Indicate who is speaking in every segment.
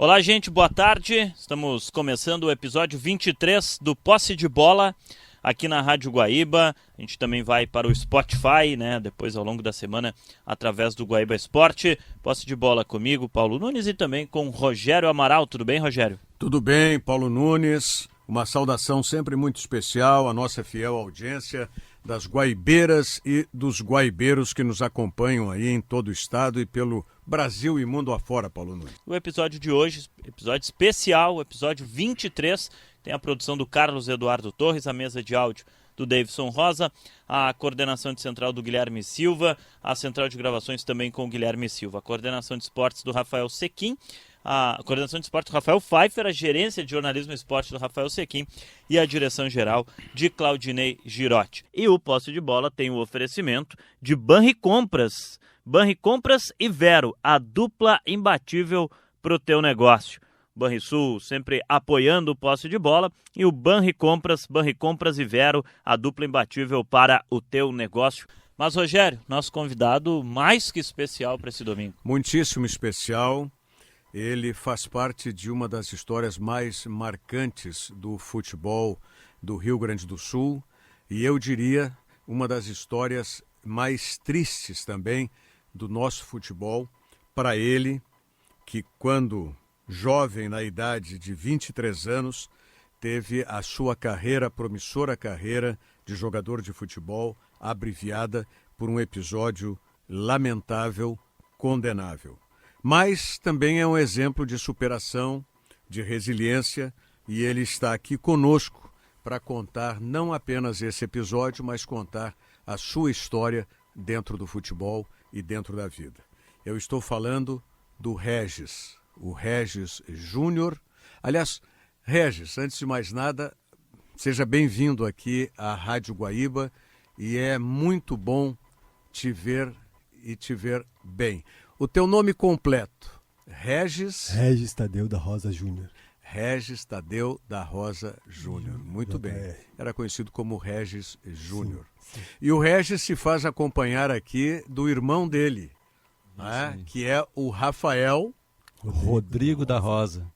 Speaker 1: Olá, gente, boa tarde. Estamos começando o episódio 23 do Posse de Bola aqui na Rádio Guaíba. A gente também vai para o Spotify, né? Depois, ao longo da semana, através do Guaíba Esporte. Posse de Bola comigo, Paulo Nunes, e também com Rogério Amaral. Tudo bem, Rogério?
Speaker 2: Tudo bem, Paulo Nunes. Uma saudação sempre muito especial à nossa fiel audiência das guaibeiras e dos guaibeiros que nos acompanham aí em todo o estado e pelo Brasil e mundo afora, Paulo Nunes.
Speaker 1: O episódio de hoje, episódio especial, episódio 23, tem a produção do Carlos Eduardo Torres, a mesa de áudio do Davidson Rosa, a coordenação de central do Guilherme Silva, a central de gravações também com o Guilherme Silva, a coordenação de esportes do Rafael Sequim, a coordenação de esportes do Rafael Pfeiffer, a gerência de jornalismo e esporte do Rafael Sequim e a direção geral de Claudinei Girotti. E o Posse de Bola tem o oferecimento de Banricompras. Banricompras e Vero, a dupla imbatível para o teu negócio. Banrisul sempre apoiando o Posse de Bola e o Banricompras e Vero, a dupla imbatível para o teu negócio. Mas, Rogério, nosso convidado mais que especial para esse domingo.
Speaker 2: Muitíssimo especial. Ele faz parte de uma das histórias mais marcantes do futebol do Rio Grande do Sul e eu diria uma das histórias mais tristes também do nosso futebol para ele, que quando jovem, na idade de 23 anos, teve a sua promissora carreira de jogador de futebol abreviada por um episódio lamentável, condenável. Mas também é um exemplo de superação, de resiliência, e ele está aqui conosco para contar não apenas esse episódio, mas contar a sua história dentro do futebol e dentro da vida. Eu estou falando do Regis, o Regis Júnior. Aliás, Regis, antes de mais nada, seja bem-vindo aqui à Rádio Guaíba e é muito bom te ver e te ver bem. O teu nome completo, Regis
Speaker 3: Tadeu da Rosa Júnior.
Speaker 2: Regis Tadeu da Rosa Júnior. Muito bem. Era conhecido como Regis Júnior. E o Regis se faz acompanhar aqui do irmão dele, né, que é o Rafael
Speaker 4: Rodrigo da Rosa.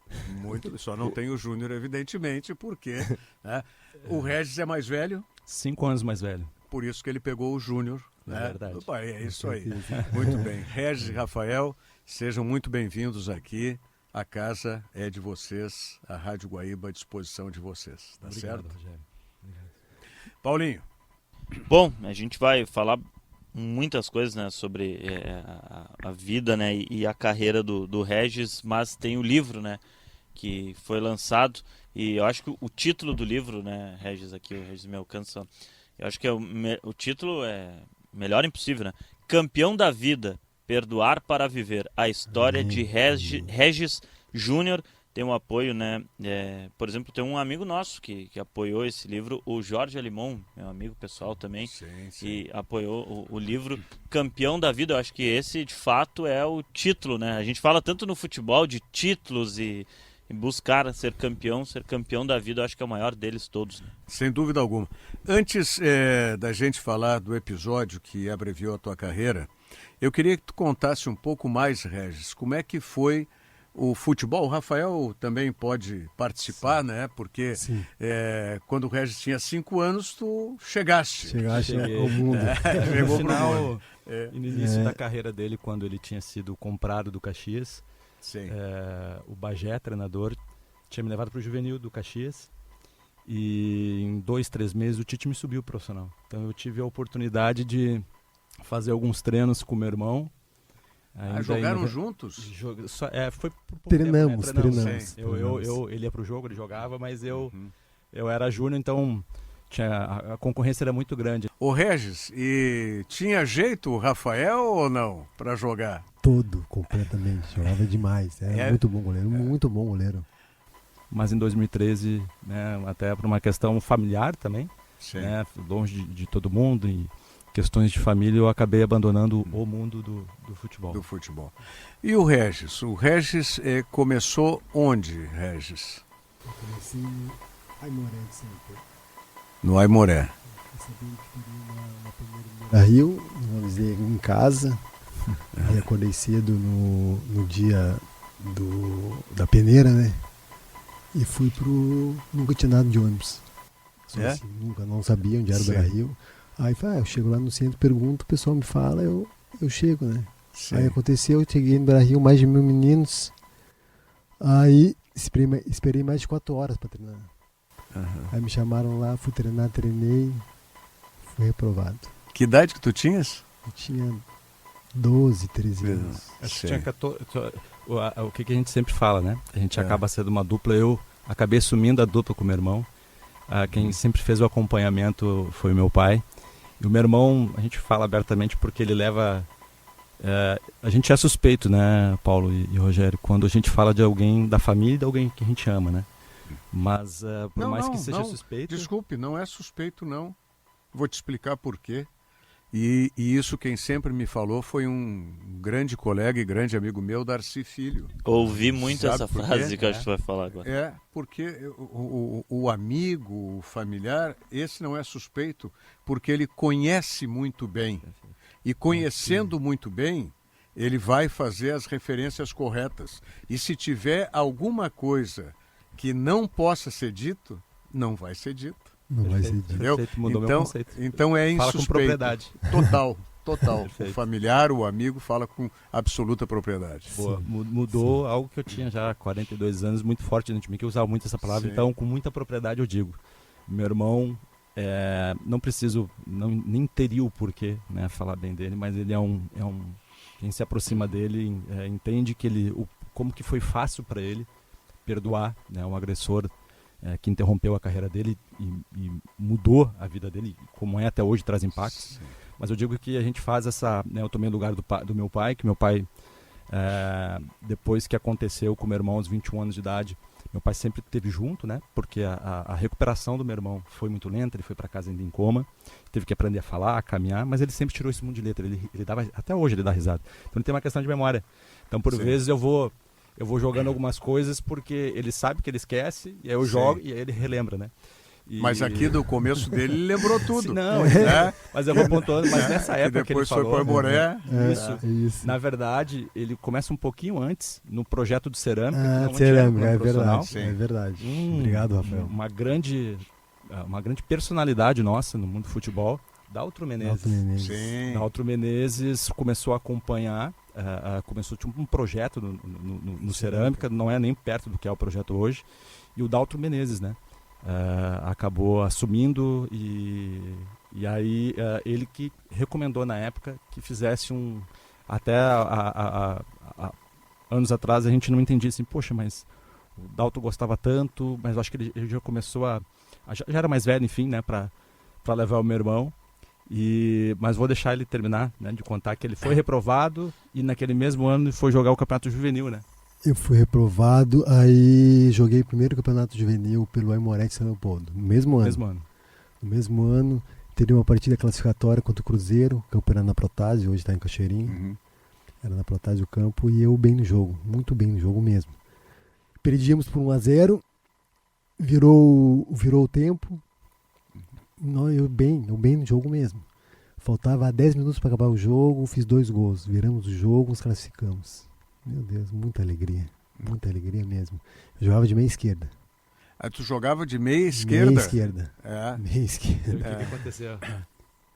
Speaker 2: Só não tem o Júnior, evidentemente, porque né, o Regis é mais velho.
Speaker 4: 5 anos mais velho.
Speaker 2: Por isso que ele pegou o Júnior. Né?
Speaker 4: É verdade.
Speaker 2: Opa, é isso aí. Muito bem. Regis e Rafael, sejam muito bem-vindos aqui. A casa é de vocês, a Rádio Guaíba à disposição de vocês. Tá
Speaker 4: Obrigado,
Speaker 2: certo?
Speaker 4: Rogério. Obrigado.
Speaker 2: Paulinho.
Speaker 1: Bom, a gente vai falar muitas coisas, né, sobre a vida, né, e a carreira do Regis, mas tem o livro, né, que foi lançado e eu acho que o título do livro, né, Regis, aqui o Regis me alcança, eu acho que o título é melhor impossível, né? Campeão da vida, perdoar para viver, a história de Regis Júnior. Tem um apoio, né? Por exemplo, tem um amigo nosso que apoiou esse livro, o Jorge Alimon, meu amigo pessoal também,
Speaker 2: Sim.
Speaker 1: e apoiou o livro Campeão da Vida. Eu acho que esse, de fato, é o título, né? A gente fala tanto no futebol de títulos e buscar ser campeão da vida, eu acho que é o maior deles todos. Né?
Speaker 2: Sem dúvida alguma. Antes da gente falar do episódio que abreviou a tua carreira, eu queria que tu contasse um pouco mais, Regis, como é que foi o futebol. O Rafael também pode participar, sim, né? Porque quando o Regis tinha 5 anos, tu chegaste
Speaker 4: ao
Speaker 3: mundo.
Speaker 4: No final, no início da carreira dele, quando ele tinha sido comprado do Caxias, o Bagé, treinador, tinha me levado para o juvenil do Caxias e em 2, 3 meses o Tite me subiu profissional. Então eu tive a oportunidade de fazer alguns treinos com meu irmão.
Speaker 2: Jogaram juntos?
Speaker 4: Foi por pouco
Speaker 3: treinamos,
Speaker 4: tempo, né?
Speaker 3: treinamos.
Speaker 4: Ele ia pro jogo, ele jogava, mas eu era júnior, então a concorrência era muito grande.
Speaker 2: Ô Regis, e tinha jeito o Rafael ou não para jogar?
Speaker 3: Todo, completamente, jogava demais. Muito bom goleiro, muito bom goleiro.
Speaker 4: Mas em 2013, né, até por uma questão familiar também, né, longe de todo mundo e questões de família, eu acabei abandonando o mundo do futebol.
Speaker 2: Do futebol. E o Regis? O Regis começou onde, Regis?
Speaker 3: Eu comecei no Aimoré de sempre.
Speaker 2: No Aimoré.
Speaker 3: Eu sabia que teria uma primeira Rio, vamos dizer, em casa. Aí acordei cedo no dia da peneira, né? E fui nunca tinha nada de ônibus. Assim, nunca, não sabia onde era o Beira-Rio. Aí eu chego lá no centro, pergunto, o pessoal me fala, eu chego, né? Sim. Aí aconteceu, eu cheguei no Beira-Rio, mais de 1000 meninos. Aí esperei mais de 4 horas para treinar. Aí me chamaram lá, fui treinar, treinei, fui reprovado.
Speaker 2: Que idade que tu tinhas?
Speaker 3: Eu tinha 12, 13 anos.
Speaker 4: Acho que tinha 14. O que a gente sempre fala, né? A gente acaba sendo uma dupla. Eu acabei assumindo a dupla com o meu irmão. Quem sempre fez o acompanhamento foi o meu pai. E o meu irmão, a gente fala abertamente porque ele leva... a gente é suspeito, né, Paulo e Rogério, quando a gente fala de alguém da família e de alguém que a gente ama, né? Mas por mais que seja suspeito...
Speaker 2: Desculpe, não é suspeito, não. Vou te explicar por quê. E isso quem sempre me falou foi um grande colega e grande amigo meu, Darcy Filho.
Speaker 1: Ouvi muito essa frase que eu acho que tu vai falar agora.
Speaker 2: Porque o amigo, o familiar, esse não é suspeito, porque ele conhece muito bem. E conhecendo muito bem, ele vai fazer as referências corretas. E se tiver alguma coisa que não possa ser dito, não vai ser dito.
Speaker 3: Não vai ser dito.
Speaker 2: Entendeu?
Speaker 4: Mudou meu conceito.
Speaker 2: Então é insuspeito.
Speaker 4: Fala com propriedade.
Speaker 2: Total. O familiar, o amigo fala com absoluta propriedade.
Speaker 4: Boa, mudou algo que eu tinha já há 42 anos, muito forte dentro de mim, que eu usava muito essa palavra. Sim. Então, com muita propriedade eu digo. Meu irmão, não preciso, nem teria o porquê, né, falar bem dele, mas ele quem se aproxima dele entende que como que foi fácil para ele perdoar, né, um agressor que interrompeu a carreira dele e mudou a vida dele, como é até hoje, traz impactos. Sim. Mas eu digo que a gente faz eu tomei o lugar do meu pai, que meu pai, depois que aconteceu com o meu irmão aos 21 anos de idade, meu pai sempre esteve junto, né? Porque a recuperação do meu irmão foi muito lenta, ele foi para casa ainda em coma, teve que aprender a falar, a caminhar, mas ele sempre tirou esse mundo de letra, ele dava, até hoje ele dá risada. Então ele tem uma questão de memória. Então por vezes eu vou jogando algumas coisas porque ele sabe que ele esquece, e aí eu jogo e aí ele relembra, né?
Speaker 2: Mas aqui do começo dele ele lembrou tudo.
Speaker 4: Não, mas eu vou pontuando, mas nessa época que ele falou...
Speaker 2: Depois foi para Boré.
Speaker 4: Isso. Na verdade, ele começa um pouquinho antes, no projeto do Cerâmica.
Speaker 3: Cerâmica, é verdade. É verdade. Obrigado, Rafael.
Speaker 4: Uma grande personalidade nossa no mundo do futebol, Daltro Menezes.
Speaker 2: Sim.
Speaker 4: Daltro Menezes começou a acompanhar, começou tipo um projeto no Cerâmica, não é nem perto do que é o projeto hoje, e o Daltro Menezes, né? Acabou assumindo e aí ele que recomendou na época que fizesse até anos atrás a gente não entendia assim, poxa, mas o Dalton gostava tanto, mas eu acho que ele já começou já era mais velho, enfim, né, para levar o meu irmão, mas vou deixar ele terminar, né, de contar que ele foi reprovado e naquele mesmo ano foi jogar o Campeonato Juvenil, né?
Speaker 3: Eu fui reprovado, aí joguei o primeiro campeonato juvenil pelo Aimoré de São Leopoldo, no mesmo ano. No mesmo ano, teria uma partida classificatória contra o Cruzeiro, o campo era na Protásio, hoje está em Cachoeirinho. Era na Protásio o campo, e eu bem no jogo, muito bem no jogo mesmo. Perdíamos por 1-0, virou o tempo, eu bem no jogo mesmo. Faltava 10 minutos para acabar o jogo, fiz 2 gols, viramos o jogo, nos classificamos. Meu Deus, muita alegria mesmo. Eu jogava de meia esquerda.
Speaker 2: Tu jogava de meia esquerda?
Speaker 3: Meia esquerda. Meia esquerda.
Speaker 4: O que aconteceu?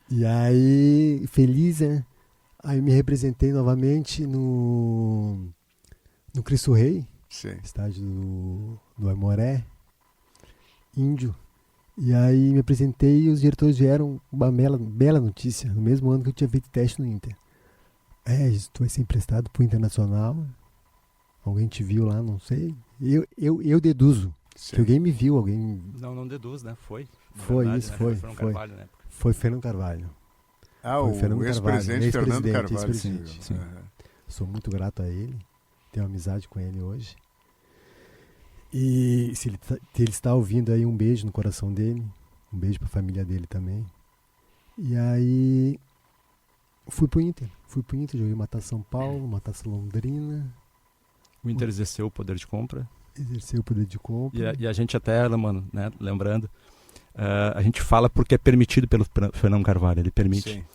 Speaker 3: E aí, feliz, né? Aí me representei novamente no Cristo Rei, estádio do Aimoré, Índio. E aí me apresentei e os diretores vieram uma bela notícia, no mesmo ano que eu tinha feito teste no Inter. Tu vai ser emprestado pro Internacional. Alguém te viu lá, não sei. Eu deduzo. Que alguém me viu, alguém...
Speaker 4: Não deduz, né? Foi.
Speaker 3: Foi,
Speaker 4: verdade,
Speaker 3: isso,
Speaker 4: né?
Speaker 3: foi.
Speaker 4: Foi Carvalho, né?
Speaker 3: Foi Fernando Carvalho.
Speaker 2: O ex-presidente Fernando Carvalho.
Speaker 3: Sim. Sou muito grato a ele. Tenho amizade com ele hoje. E se ele está ouvindo aí, um beijo no coração dele. Um beijo pra família dele também. E aí... Fui pro Inter, joguei Matar São Paulo, Matar Londrina.
Speaker 4: O Inter exerceu o poder de compra.
Speaker 3: E
Speaker 4: a gente até, mano, né, lembrando, a gente fala porque é permitido pelo Fernando Carvalho, ele permite.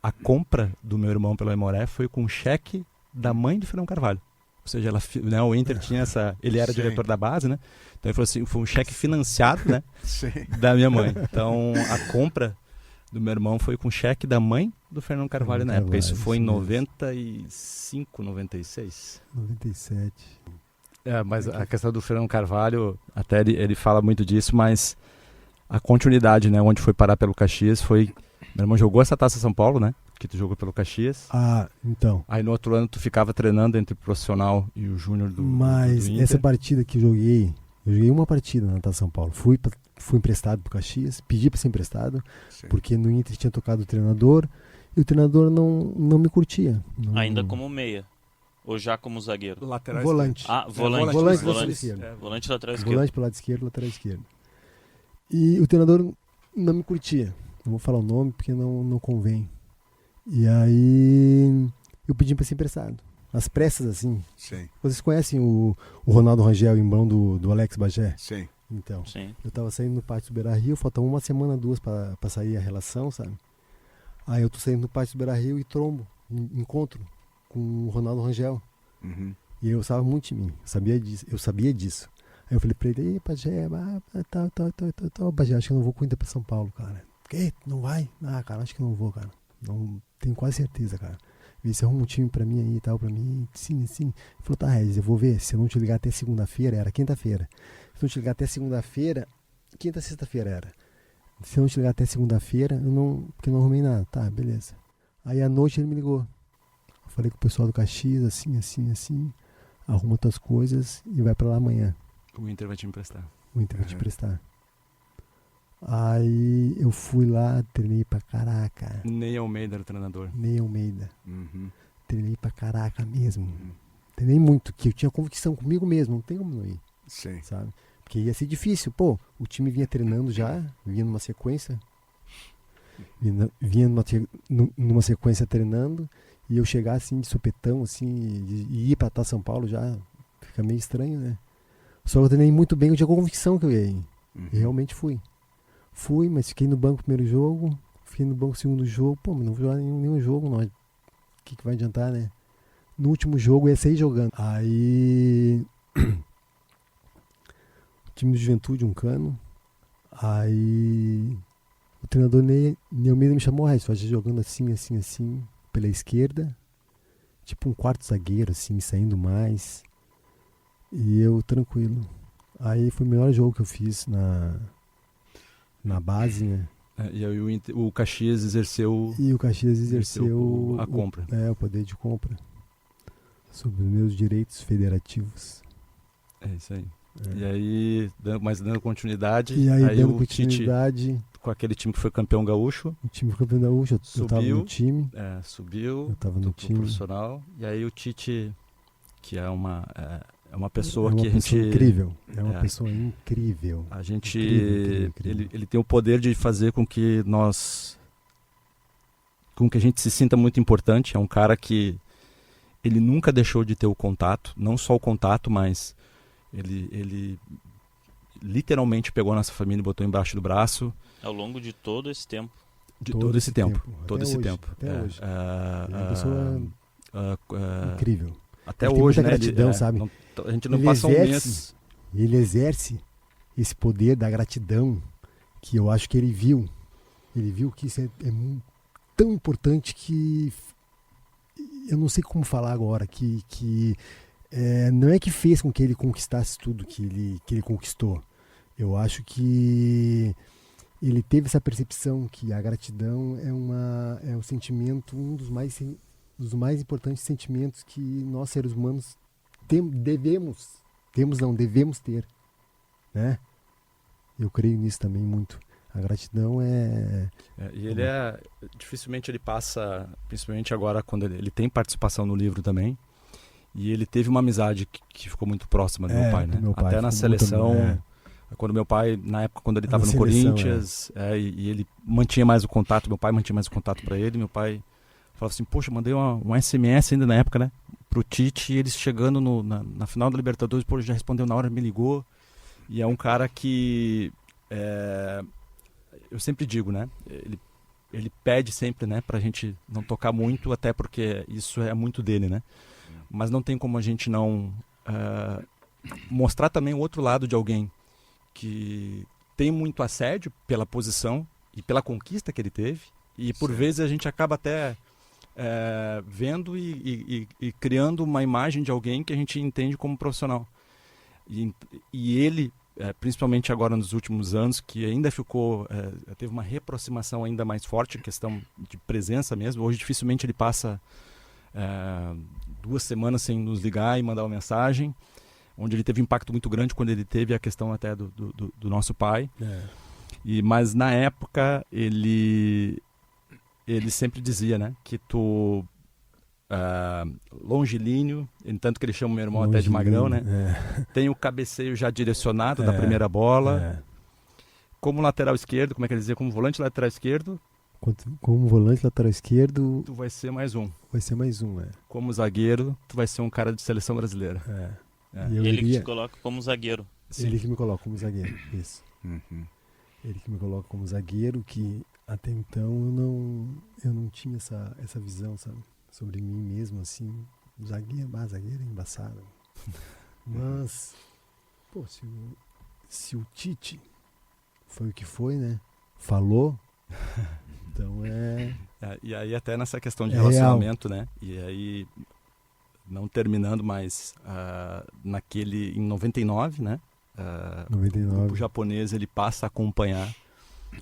Speaker 4: A compra do meu irmão pelo Aimoré foi com cheque da mãe do Fernando Carvalho. Ou seja, né, o Inter tinha ele era diretor da base, né? Então ele falou assim, foi um cheque financiado, né? Da minha mãe. Então a compra do meu irmão foi com cheque da mãe do Fernando Carvalho na época. Isso foi em 95, 96.
Speaker 3: 97.
Speaker 4: Mas a questão do Fernando Carvalho, até ele fala muito disso, mas a continuidade, né? Onde foi parar pelo Caxias foi... Meu irmão jogou essa Taça São Paulo, né? Que tu jogou pelo Caxias.
Speaker 3: Então.
Speaker 4: Aí no outro ano tu ficava treinando entre o profissional e o júnior do Inter.
Speaker 3: Essa partida que eu joguei uma partida na Taça São Paulo. Fui emprestado pro Caxias, pedi para ser emprestado, porque no Inter tinha tocado o treinador e o treinador não me curtia.
Speaker 1: Ainda como meia? Ou já como zagueiro?
Speaker 3: Volante.
Speaker 1: Volante
Speaker 3: lateral esquerdo.
Speaker 1: Volante lateral esquerdo.
Speaker 3: Volante pro lado esquerdo, lateral esquerdo. E o treinador não me curtia. Não vou falar o nome porque não convém. E aí eu pedi para ser emprestado. Às pressas, assim.
Speaker 2: Sim.
Speaker 3: Vocês conhecem o Ronaldo Rangel, irmão do Alex Bagé?
Speaker 2: Sim.
Speaker 3: Então,
Speaker 1: Sim.
Speaker 3: Eu tava saindo no pátio do Beira-Rio, faltava uma semana, 2 pra sair a relação, sabe? Aí eu tô saindo no pátio do Beira-Rio e trombo, encontro com o Ronaldo Rangel.
Speaker 2: Uhum.
Speaker 3: E eu gostava muito de mim, eu sabia disso. Aí eu falei pra ele, ei, Bagé, Bagé, acho que eu não vou com o Inter pra São Paulo, cara. Que? Não vai? Ah, cara, acho que não vou, cara. Não tenho quase certeza, cara. Vê se arruma um time pra mim aí e tal, pra mim. Sim. Ele falou, tá, Regis, eu vou ver. Se eu não te ligar até segunda-feira, era quinta-feira. Se eu não te ligar até segunda-feira, quinta, sexta-feira era. Se eu não te ligar até segunda-feira, porque eu não arrumei nada. Tá, beleza. Aí à noite ele me ligou. Eu falei com o pessoal do Caxias, assim. Arruma tuas coisas e vai pra lá amanhã.
Speaker 4: O Inter vai te emprestar.
Speaker 3: O Inter vai te emprestar. Aí eu fui lá, treinei pra caraca.
Speaker 4: Ney Almeida era o treinador.
Speaker 3: Ney Almeida.
Speaker 2: Uhum.
Speaker 3: Treinei pra caraca mesmo. Treinei muito, que eu tinha convicção comigo mesmo, não tem como não ir.
Speaker 2: Sim.
Speaker 3: Sabe? Porque ia ser difícil. Pô, o time vinha treinando já, vinha numa sequência. Vinha numa sequência treinando. E eu chegar assim de supetão, assim, e ir pra Taça São Paulo já fica meio estranho, né? Só que eu treinei muito bem, eu tinha convicção que eu ia ir. E realmente fui. Fui, mas fiquei no banco no primeiro jogo, fiquei no banco no segundo jogo. Pô, mas não vou jogar nenhum jogo, não. O que vai adiantar, né? No último jogo eu ia sair jogando. Aí o time de Juventude, um cano. Aí o treinador Ney Almeida me chamou, você vai jogando assim, pela esquerda. Tipo um quarto zagueiro, assim, saindo mais. E eu tranquilo. Aí foi o melhor jogo que eu fiz na base, né?
Speaker 4: E aí o Caxias exerceu...
Speaker 3: E o Caxias exerceu
Speaker 4: a compra.
Speaker 3: O poder de compra. Sobre os meus direitos federativos.
Speaker 4: É isso aí. E aí, dando continuidade...
Speaker 3: E aí dando
Speaker 4: o
Speaker 3: continuidade...
Speaker 4: Tite, com aquele time que foi campeão gaúcho...
Speaker 3: O time foi campeão gaúcho, eu tava no time.
Speaker 4: Subiu.
Speaker 3: Eu tava no time.
Speaker 4: Profissional. E aí o Tite, que é uma pessoa
Speaker 3: que
Speaker 4: a gente...
Speaker 3: incrível. É uma pessoa incrível.
Speaker 4: A gente...
Speaker 3: Incrível.
Speaker 4: Ele tem o poder de fazer com que a gente se sinta muito importante. É um cara que ele nunca deixou de ter o contato, não só o contato, mas ele literalmente pegou a nossa família e botou embaixo do braço.
Speaker 1: Ao longo de todo esse tempo.
Speaker 4: Todo esse tempo.
Speaker 3: Até hoje. É uma pessoa incrível.
Speaker 4: Até hoje, né?
Speaker 3: Gratidão, sabe?
Speaker 4: A gente não passa um mês.
Speaker 3: Ele exerce esse poder da gratidão que eu acho que ele viu. Ele viu que isso é tão importante que eu não sei como falar agora, que não é que fez com que ele conquistasse tudo que ele conquistou. Eu acho que ele teve essa percepção que a gratidão é um sentimento, um dos mais importantes sentimentos que nós seres humanos devemos ter, né? Eu creio nisso também muito. A gratidão
Speaker 4: e ele dificilmente ele passa, principalmente agora quando ele tem participação no livro também, e ele teve uma amizade que ficou muito próxima do meu pai, né? Até na seleção, quando meu pai, na época quando ele estava no Corinthians, e ele mantinha mais o contato, meu pai mantinha mais o contato para ele, meu pai falava assim, poxa, mandei um SMS ainda na época, né? Pro Tite, e eles chegando na final da Libertadores, pô, já respondeu na hora, me ligou, e é um cara que... eu sempre digo, né? Ele pede sempre, né, pra gente não tocar muito, até porque isso é muito dele, né? mas não tem como a gente não mostrar também o outro lado de alguém que tem muito assédio pela posição e pela conquista que ele teve, e por vezes a gente acaba até vendo e criando uma imagem de alguém que a gente entende como profissional. E ele, principalmente agora nos últimos anos, que ainda teve uma reaproximação ainda mais forte, em questão de presença mesmo. Hoje dificilmente ele passa 2 semanas sem nos ligar e mandar uma mensagem, onde ele teve um impacto muito grande quando ele teve a questão até do nosso pai. Mas na época ele sempre dizia, né, que tu longilíneo, tanto que ele chama o meu irmão até de magrão, né? Tem o cabeceio já direcionado da primeira bola. Como lateral esquerdo, como é que ele dizia? Como volante lateral esquerdo.
Speaker 3: Como volante lateral esquerdo,
Speaker 4: tu vai ser mais um.
Speaker 3: Vai ser mais um,
Speaker 4: Como zagueiro, tu vai ser um cara de seleção brasileira.
Speaker 1: Ele que te coloca como zagueiro.
Speaker 3: Sim. Ele que me coloca como zagueiro, isso. Ele que me coloca como zagueiro, que até então eu não tinha essa visão, sabe? Sobre mim mesmo, assim. Zagueiro é embaçado. Mas, pô, se o Tite foi o que foi, né? Falou, então
Speaker 4: e aí até nessa questão de relacionamento, real, né? E aí, não terminando, mas em 99, né?
Speaker 3: 99.
Speaker 4: O grupo japonês ele passa a acompanhar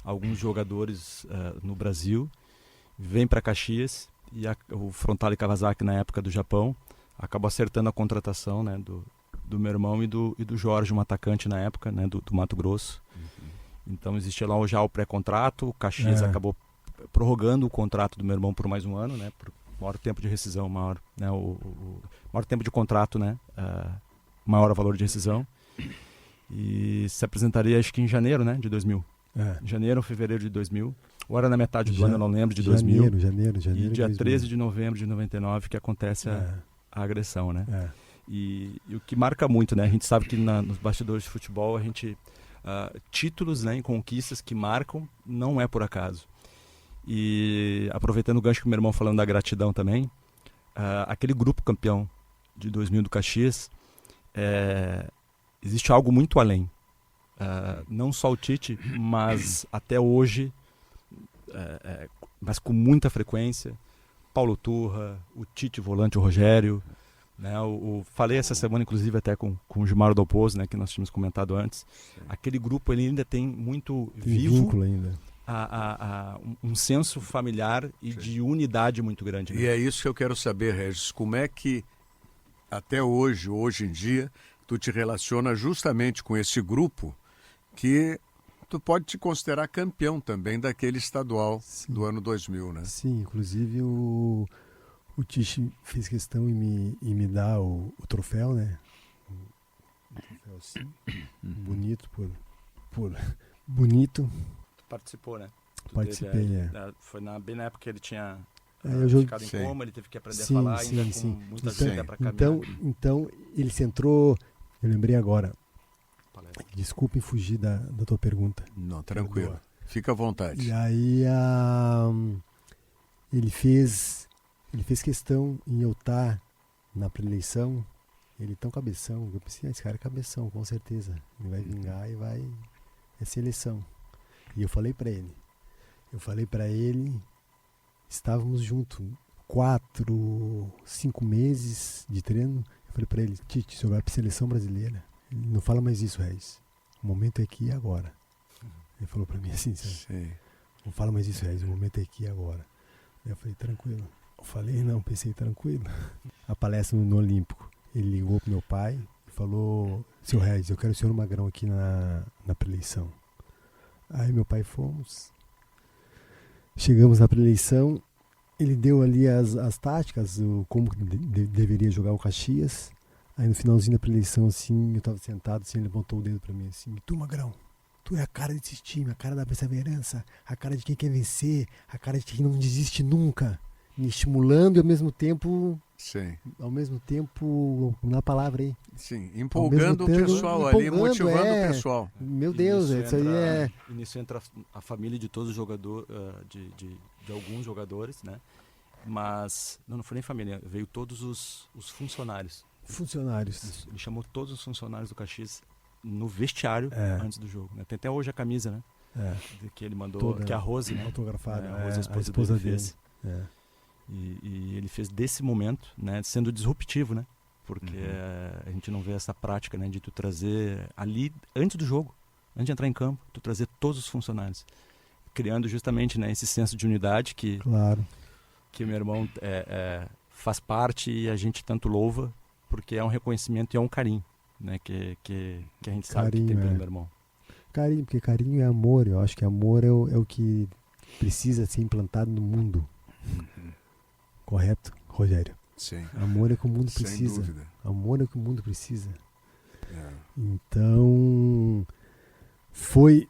Speaker 4: alguns jogadores no Brasil, vem para Caxias, e o Frontale Kawasaki, na época do Japão, acabou acertando a contratação, né, do meu irmão e do Jorge, um atacante na época, né, do Mato Grosso. Então existia lá já o pré-contrato, o Caxias acabou prorrogando o contrato do meu irmão por mais um ano, né, por maior tempo de rescisão, maior tempo de contrato, né, maior valor de rescisão. E se apresentaria, acho que em janeiro, né, de 2000. Janeiro ou fevereiro de 2000. Ou era na metade do ano, eu não lembro, de 2000.
Speaker 3: Janeiro.
Speaker 4: E dia
Speaker 3: 2000.
Speaker 4: 13 de novembro de 99 que acontece a agressão, né? E o que marca muito, né? A gente sabe que nos bastidores de futebol, a gente... títulos, né, em conquistas que marcam, não é por acaso. E aproveitando o gancho que o meu irmão falando da gratidão também, aquele grupo campeão de 2000 do Caxias, existe algo muito além. Não só o Tite, mas até hoje, mas com muita frequência, Paulo Turra, o Tite volante, o Rogério, né? Falei essa semana, inclusive, até com o Gilmar Dalpozo, né, que nós tínhamos comentado antes. Aquele grupo ele ainda tem muito vivo
Speaker 3: ainda.
Speaker 4: Um senso familiar e de unidade muito grande. Né?
Speaker 2: E é isso que eu quero saber, Regis. Como é que até hoje em dia, tu te relaciona justamente com esse grupo que tu pode te considerar campeão também daquele estadual do ano 2000, né?
Speaker 3: Sim, inclusive o Tite fez questão em me dar o troféu, né? Um troféu assim, bonito bonito.
Speaker 4: Tu participou, né?
Speaker 3: Participei,
Speaker 4: Foi bem na época que ele tinha ficado em coma, ele teve que aprender a falar ainda com muita vida para caminhar.
Speaker 3: Então, ele se entrou, eu lembrei agora. Desculpe fugir da tua pergunta.
Speaker 2: Não, tranquilo. Fica à vontade.
Speaker 3: E aí ele fez questão em eu estar na pré-eleição, ele tão cabeção. Eu pensei, esse cara é cabeção, com certeza. Ele vai vingar e vai... É seleção. E eu falei pra ele, estávamos juntos 4, 5 meses de treino. Eu falei pra ele, Tite, o senhor vai pra seleção brasileira. Ele não fala mais isso, Regis. O momento é aqui e agora. Ele falou pra mim assim, sabe?
Speaker 2: Sim.
Speaker 3: Não fala mais isso, Regis, o momento é aqui e agora. Eu falei, tranquilo. Eu falei, não, pensei, tranquilo. A palestra no Olímpico, ele ligou pro meu pai e falou, seu Regis, eu quero o senhor Magrão aqui na pré-eleição. Aí meu pai fomos, chegamos na pré-eleição, ele deu ali as táticas, como deveria jogar o Caxias. Aí no finalzinho da pré-eleição, assim, eu tava sentado, assim, ele levantou o dedo pra mim, assim, tu, Magrão, tu é a cara desse time, a cara da perseverança, a cara de quem quer vencer, a cara de quem não desiste nunca, me estimulando e ao mesmo tempo...
Speaker 2: Sim.
Speaker 3: Ao mesmo tempo, na palavra aí.
Speaker 2: Sim, empolgando o pessoal ali, motivando o pessoal.
Speaker 3: Meu Deus, isso aí é...
Speaker 4: E nisso entra a família de todos os jogadores, de alguns jogadores, né? mas não foi nem família, veio todos os funcionários.
Speaker 3: Funcionários.
Speaker 4: Ele chamou todos os funcionários do Caxias no vestiário antes do jogo, né? Tem até hoje a camisa, né? Que ele mandou,
Speaker 3: toda,
Speaker 4: que é a Rose, né?
Speaker 3: Autografada.
Speaker 4: A Rose, a esposa dele fez. E ele fez desse momento, né, sendo disruptivo, né? Porque a gente não vê essa prática, né, de tu trazer ali antes do jogo, antes de entrar em campo, tu trazer todos os funcionários, criando justamente, né, esse senso de unidade que o meu irmão faz parte e a gente tanto louva, porque é um reconhecimento e é um carinho, né, que a gente sabe que tem pelo meu irmão.
Speaker 3: Carinho, porque carinho é amor. Eu acho que amor é o que precisa ser implantado no mundo. Correto, Rogério?
Speaker 2: Sim.
Speaker 3: Amor é o que o mundo precisa.
Speaker 2: Sem dúvida.
Speaker 3: Amor é o que o mundo precisa. Então, foi...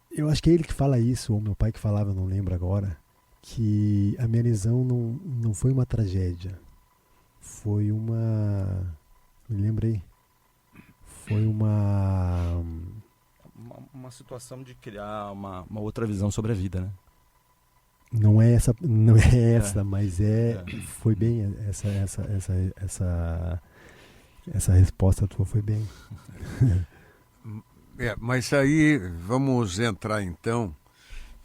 Speaker 3: Eu acho que é ele que fala isso, ou meu pai que falava, eu não lembro agora, que a minha lesão não foi uma tragédia. Foi uma... Me lembrei. Foi uma
Speaker 4: situação de criar uma outra visão sobre a vida, né?
Speaker 3: Não é essa, mas foi bem essa resposta tua foi bem.
Speaker 2: Mas aí vamos entrar então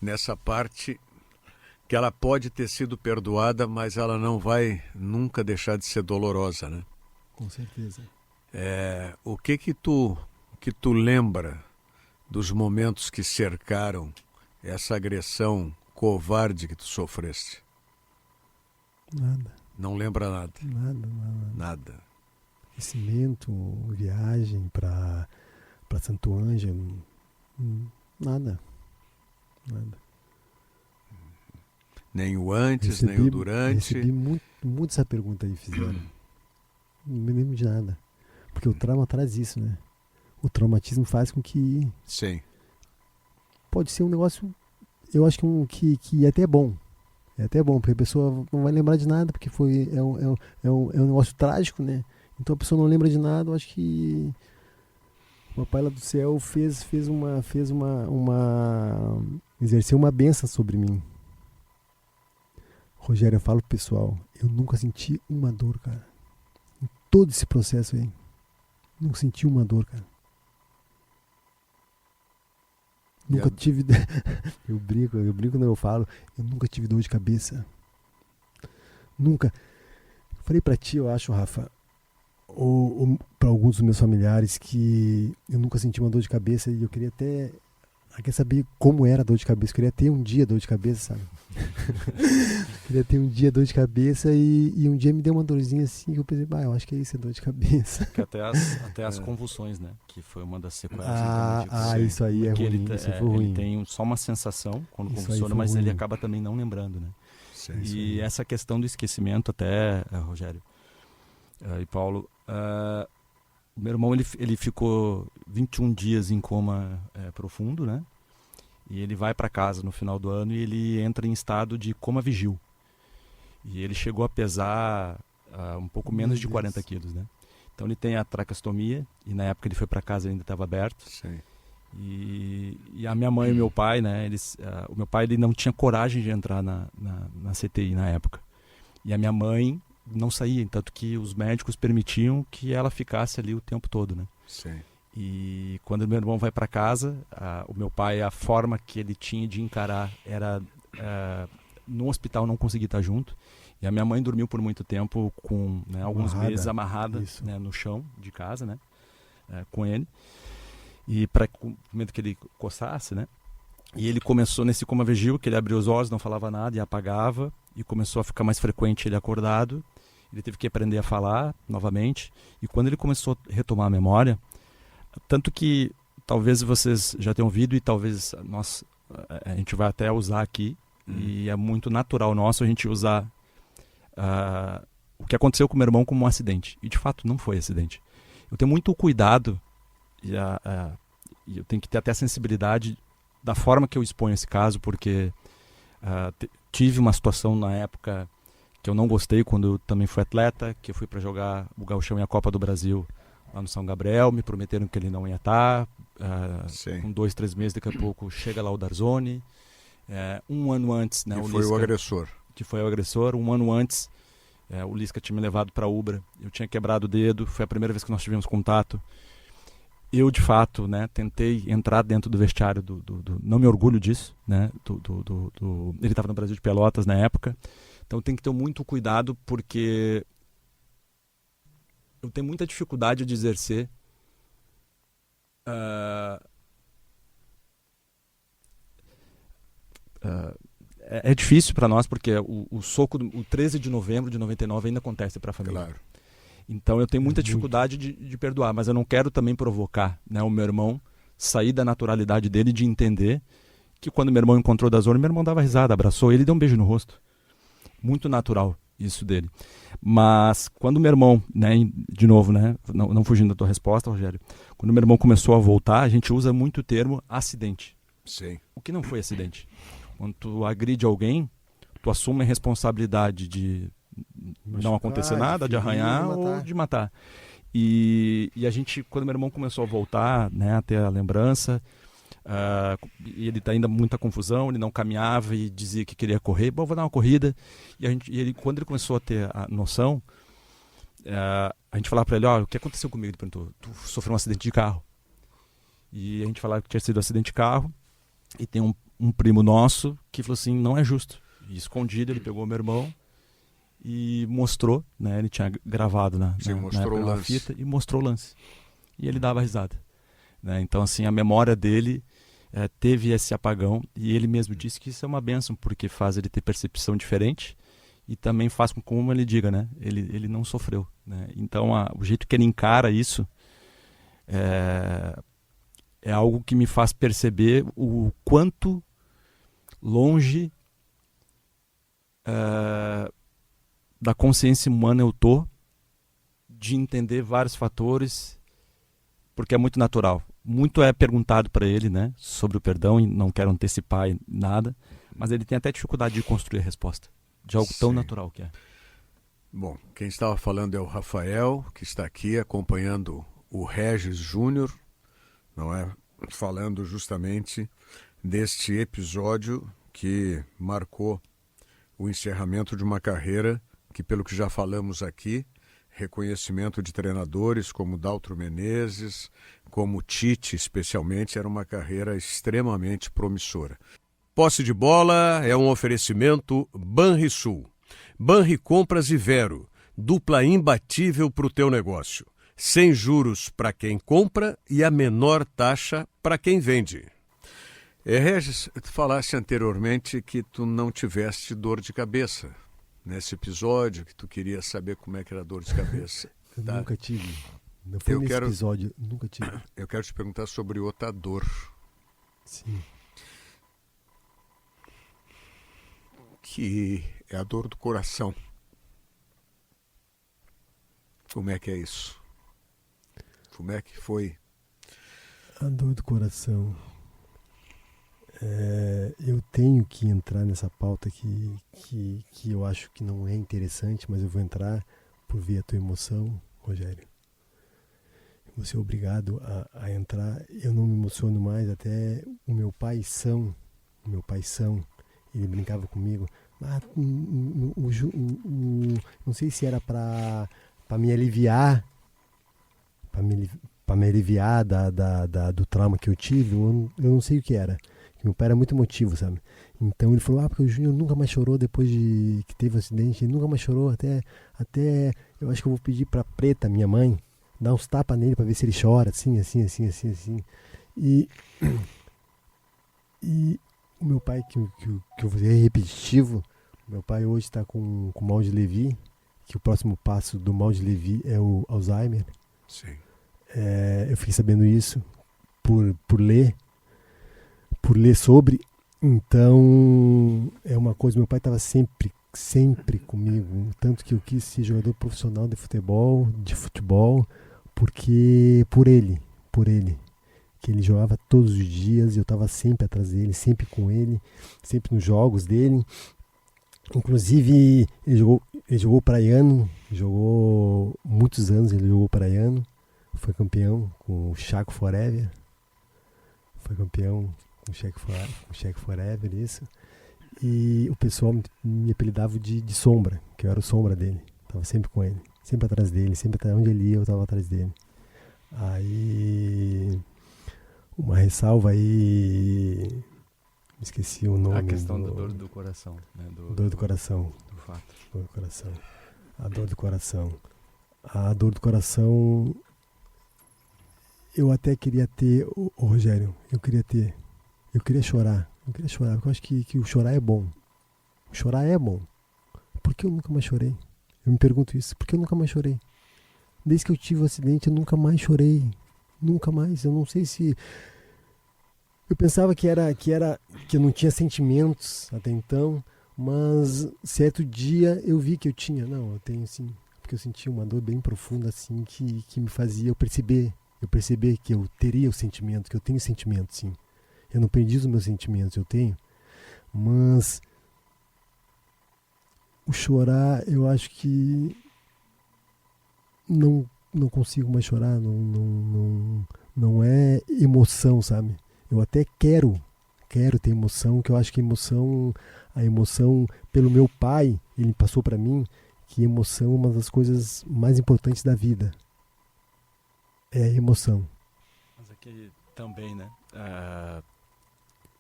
Speaker 2: nessa parte que ela pode ter sido perdoada, mas ela não vai nunca deixar de ser dolorosa, né?
Speaker 3: Com certeza.
Speaker 2: O que tu lembra dos momentos que cercaram essa agressão covarde que tu sofreste?
Speaker 3: Nada.
Speaker 2: Não lembra nada?
Speaker 3: Nada. Crescimento, viagem para Santo Ângelo, nada.
Speaker 2: Nem o antes, nem o durante?
Speaker 3: Recebi muito essa pergunta aí, fizeram. Não me lembro de nada. Porque o trauma traz isso, né? O traumatismo faz com que...
Speaker 2: Sim.
Speaker 3: Pode ser um negócio, eu acho que é até bom. É até bom, porque a pessoa não vai lembrar de nada, porque é um negócio trágico, né? Então a pessoa não lembra de nada. Eu acho que o Papai lá do céu exerceu uma bênção sobre mim. Rogério, eu falo pro pessoal, eu nunca senti uma dor, cara. Em todo esse processo aí. Nunca senti uma dor, cara. Nunca tive... eu brinco quando eu falo, eu nunca tive dor de cabeça. Nunca. Eu falei pra ti, eu acho, Rafa, ou para alguns dos meus familiares, que eu nunca senti uma dor de cabeça e eu queria até... Eu queria saber como era a dor de cabeça. Eu queria ter um dia dor de cabeça, sabe? Queria ter um dia dor de cabeça e um dia me deu uma dorzinha assim que eu pensei, eu acho que é isso, é dor de cabeça.
Speaker 4: Que até as convulsões, né? Que foi uma das sequelas.
Speaker 3: Isso aí é ruim. Isso foi ruim.
Speaker 4: Ele tem só uma sensação quando convulsiona, mas ele acaba também não lembrando, né?
Speaker 2: Sim,
Speaker 4: e essa questão do esquecimento até, Rogério e Paulo, o meu irmão ele ficou 21 dias em coma profundo, né? E ele vai para casa no final do ano e ele entra em estado de coma vigil. E ele chegou a pesar um pouco menos de 40 quilos, né? Então ele tem a traqueostomia e na época ele foi para casa ainda estava aberto.
Speaker 2: Sim.
Speaker 4: E a minha mãe e o meu pai, né? O meu pai ele não tinha coragem de entrar na CTI na época. E a minha mãe não saía, tanto que os médicos permitiam que ela ficasse ali o tempo todo, né?
Speaker 2: Sim.
Speaker 4: E quando meu irmão vai para casa, o meu pai, a forma que ele tinha de encarar era no hospital não conseguir estar junto. E a minha mãe dormiu por muito tempo com, né, alguns meses amarrada, né, no chão de casa, né, com ele. E com medo que ele coçasse, né? E ele começou nesse coma vigil, que ele abriu os olhos, não falava nada e apagava. E começou a ficar mais frequente ele acordado. Ele teve que aprender a falar novamente. E quando ele começou a retomar a memória, tanto que talvez vocês já tenham ouvido e talvez a gente vai até usar aqui, e é muito natural nosso a gente usar o que aconteceu com o meu irmão como um acidente. E de fato não foi acidente. Eu tenho muito cuidado e eu tenho que ter até a sensibilidade da forma que eu exponho esse caso, porque tive uma situação na época que eu não gostei quando eu também fui atleta, que eu fui para jogar o Gauchão e a Copa do Brasil lá no São Gabriel, me prometeram que ele não ia estar, com 2, 3 meses, daqui a pouco chega lá o Darzoni, um ano antes... Né,
Speaker 2: e foi o agressor.
Speaker 4: que foi o agressor. Um ano antes, o Lisca tinha me levado para a Ubra. Eu tinha quebrado o dedo, foi a primeira vez que nós tivemos contato. Eu, de fato, né, tentei entrar dentro do vestiário não me orgulho disso, né, ele estava no Brasil de Pelotas na época, então tem que ter muito cuidado, porque eu tenho muita dificuldade de exercer é difícil para nós, porque o soco, o 13 de novembro de 99 ainda acontece para a família.
Speaker 2: Claro.
Speaker 4: Então eu tenho muita dificuldade de perdoar, mas eu não quero também provocar, né, o meu irmão, sair da naturalidade dele, de entender que quando meu irmão encontrou o Dazone, meu irmão dava risada, abraçou ele e deu um beijo no rosto. Muito natural isso dele. Mas quando meu irmão, né, de novo, né, não fugindo da tua resposta, Rogério, quando meu irmão começou a voltar, a gente usa muito o termo acidente.
Speaker 2: Sim.
Speaker 4: O que não foi acidente? Quando tu agride alguém, tu assume a responsabilidade de não acontecer nada, de arranhar ou de matar. E a gente, quando meu irmão começou a voltar, né, a ter a lembrança, ele ainda muita confusão, ele não caminhava e dizia que queria correr. Bom, vou dar uma corrida. E ele, quando ele começou a ter a noção, a gente falava para ele, o que aconteceu comigo? Ele perguntou, tu sofreu um acidente de carro. E a gente falava que tinha sido um acidente de carro. E tem um primo nosso que falou assim, não é justo. E escondido, ele pegou meu irmão e mostrou, né? Ele tinha gravado na fita e mostrou o lance. E ele dava risada, né? Então, assim, a memória dele teve esse apagão, e ele mesmo disse que isso é uma bênção, porque faz ele ter percepção diferente e também faz com como ele diga, né? Ele não sofreu, né? Então, o jeito que ele encara isso é algo que me faz perceber o quanto longe da consciência humana eu tô de entender vários fatores, porque é muito natural. Muito é perguntado para ele, né, sobre o perdão, e não quero antecipar nada, mas ele tem até dificuldade de construir a resposta de algo tão natural que é.
Speaker 2: Bom, quem estava falando é o Rafael, que está aqui acompanhando o Regis Júnior, não é? Falando justamente deste episódio que marcou o encerramento de uma carreira que, pelo que já falamos aqui, reconhecimento de treinadores como Daltro Menezes, como Tite especialmente, era uma carreira extremamente promissora. Posse de bola é um oferecimento Banrisul. Banri Compras e Vero, dupla imbatível para o teu negócio. Sem juros para quem compra e a menor taxa para quem vende. Regis, tu falaste anteriormente que tu não tiveste dor de cabeça nesse episódio, que tu queria saber como é que era a dor de cabeça.
Speaker 3: Eu nunca tive. Não foi nesse episódio, nunca tive.
Speaker 2: Eu quero te perguntar sobre outra dor.
Speaker 3: Sim.
Speaker 2: Que é a dor do coração. Como é que é isso? Como é que foi?
Speaker 3: A dor do coração. Eu tenho que entrar nessa pauta que eu acho que não é interessante, mas eu vou entrar por ver a tua emoção, Rogério. Eu vou ser obrigado a entrar. Eu não me emociono mais, até o meu pai São, ele brincava comigo. Não sei se era para me aliviar, para me aliviar do trauma que eu tive, eu não sei o que era. Meu pai era muito emotivo, sabe? Então ele falou, porque o Júnior nunca mais chorou depois de que teve o acidente, ele nunca mais chorou, até eu acho que eu vou pedir pra Preta, minha mãe, dar uns tapas nele pra ver se ele chora, assim. E o meu pai, que eu vou dizer repetitivo, meu pai hoje está com mal de Levy, que o próximo passo do mal de Levy é o Alzheimer.
Speaker 2: Sim.
Speaker 3: Eu fiquei sabendo isso por ler sobre. Então é uma coisa, meu pai estava sempre comigo, tanto que eu quis ser jogador profissional de futebol, porque por ele, que ele jogava todos os dias e eu estava sempre atrás dele, sempre com ele, sempre nos jogos dele. Inclusive ele jogou praiano, jogou muitos anos, ele jogou praiano, foi campeão com o Chaco Forever, foi campeão com o Cheque Forever, isso. E o pessoal me apelidava de Sombra, que eu era o sombra dele. Tava sempre com ele, sempre atrás dele, sempre até onde ele ia eu tava atrás dele. Aí, uma ressalva aí, esqueci o nome.
Speaker 4: A questão da dor do coração, né?
Speaker 3: Dor do coração.
Speaker 4: Do fato.
Speaker 3: Dor do coração. A dor do coração. A dor do coração, eu até queria ter, Rogério, eu queria chorar, porque eu acho que o chorar é bom. O chorar é bom. Por que eu nunca mais chorei? Eu me pergunto isso, por que eu nunca mais chorei? Desde que eu tive o acidente, eu nunca mais chorei. Nunca mais. Eu não sei se... Eu pensava que eu não tinha sentimentos até então, mas certo dia eu vi que eu tinha. Não, eu tenho sim. Porque eu senti uma dor bem profunda assim que me fazia eu perceber que eu teria o sentimento, que eu tenho sentimento, sim. Eu não perdi os meus sentimentos, eu tenho. Mas o chorar, eu acho que não consigo mais chorar, não é emoção, sabe? Eu até quero ter emoção, que eu acho que a emoção pelo meu pai, ele passou para mim que emoção é uma das coisas mais importantes da vida. É a emoção.
Speaker 4: Mas aqui também, né?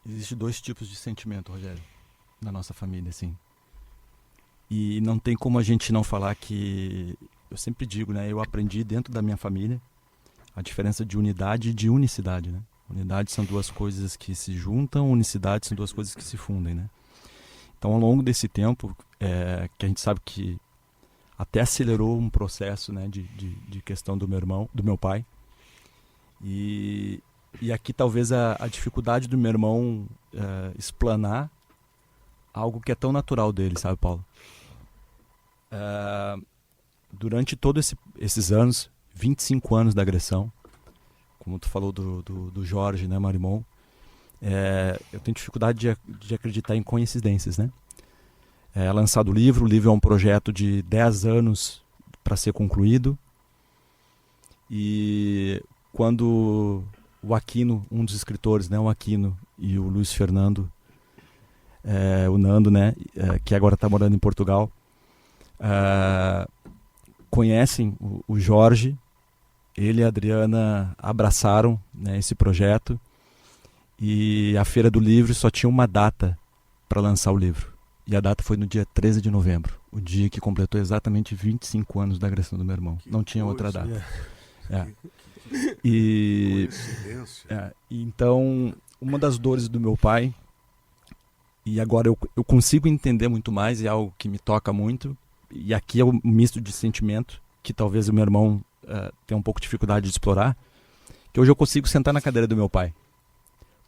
Speaker 4: Existem 2 tipos de sentimento, Rogério, na nossa família, assim. E não tem como a gente não falar que... Eu sempre digo, né? Eu aprendi dentro da minha família a diferença de unidade e de unicidade, né? Unidade são 2 coisas que se juntam, unicidade são 2 coisas que se fundem, né? Então, ao longo desse tempo, que a gente sabe que até acelerou um processo, né, de questão do meu pai. E aqui talvez a dificuldade do meu irmão explanar algo que é tão natural dele, sabe, Paulo? Durante todos esses anos, 25 anos da agressão, como tu falou do Jorge, né, Marimon, eu tenho dificuldade de acreditar em coincidências, né? É lançado o livro é um projeto de 10 anos para ser concluído. E quando o Aquino, um dos escritores, né, o Aquino e o Luiz Fernando, o Nando, né, que agora está morando em Portugal, conhecem o Jorge, ele e a Adriana abraçaram, né, esse projeto, e a Feira do Livro só tinha uma data para lançar o livro. E a data foi no dia 13 de novembro, o dia que completou exatamente 25 anos da agressão do meu irmão. Não tinha outra data. E então, uma das dores do meu pai, e agora eu consigo entender muito mais, é algo que me toca muito, e aqui é um misto de sentimento, que talvez o meu irmão tenha um pouco de dificuldade de explorar, que hoje eu consigo sentar na cadeira do meu pai.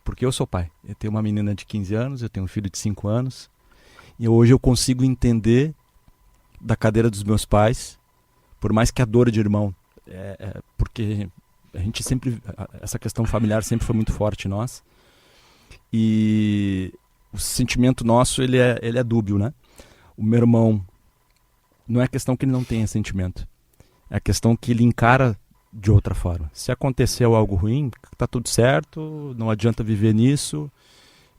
Speaker 4: Porque eu sou pai. Eu tenho uma menina de 15 anos, eu tenho um filho de 5 anos, e hoje eu consigo entender da cadeira dos meus pais, por mais que a dor de irmão, porque a gente sempre, essa questão familiar sempre foi muito forte em nós, e o sentimento nosso, ele é dúbio, né? O meu irmão, não é questão que ele não tenha sentimento, é a questão que ele encara de outra forma. Se aconteceu algo ruim, tá tudo certo, não adianta viver nisso,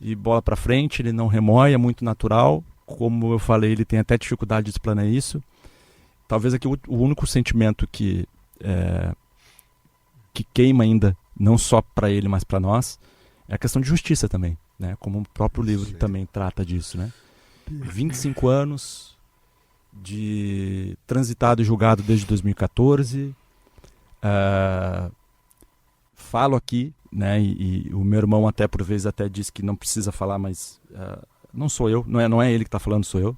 Speaker 4: e bola para frente, ele não remói, é muito natural. Como eu falei, ele tem até dificuldade de explanar isso. Talvez aqui o único sentimento que queima ainda, não só para ele, mas para nós, é a questão de justiça também, né? Como o próprio livro também trata disso, né? 25 anos de transitado e julgado desde 2014. Falo aqui, né? E o meu irmão até por vezes até diz que não precisa falar, mas não sou eu, não é ele que está falando, sou eu,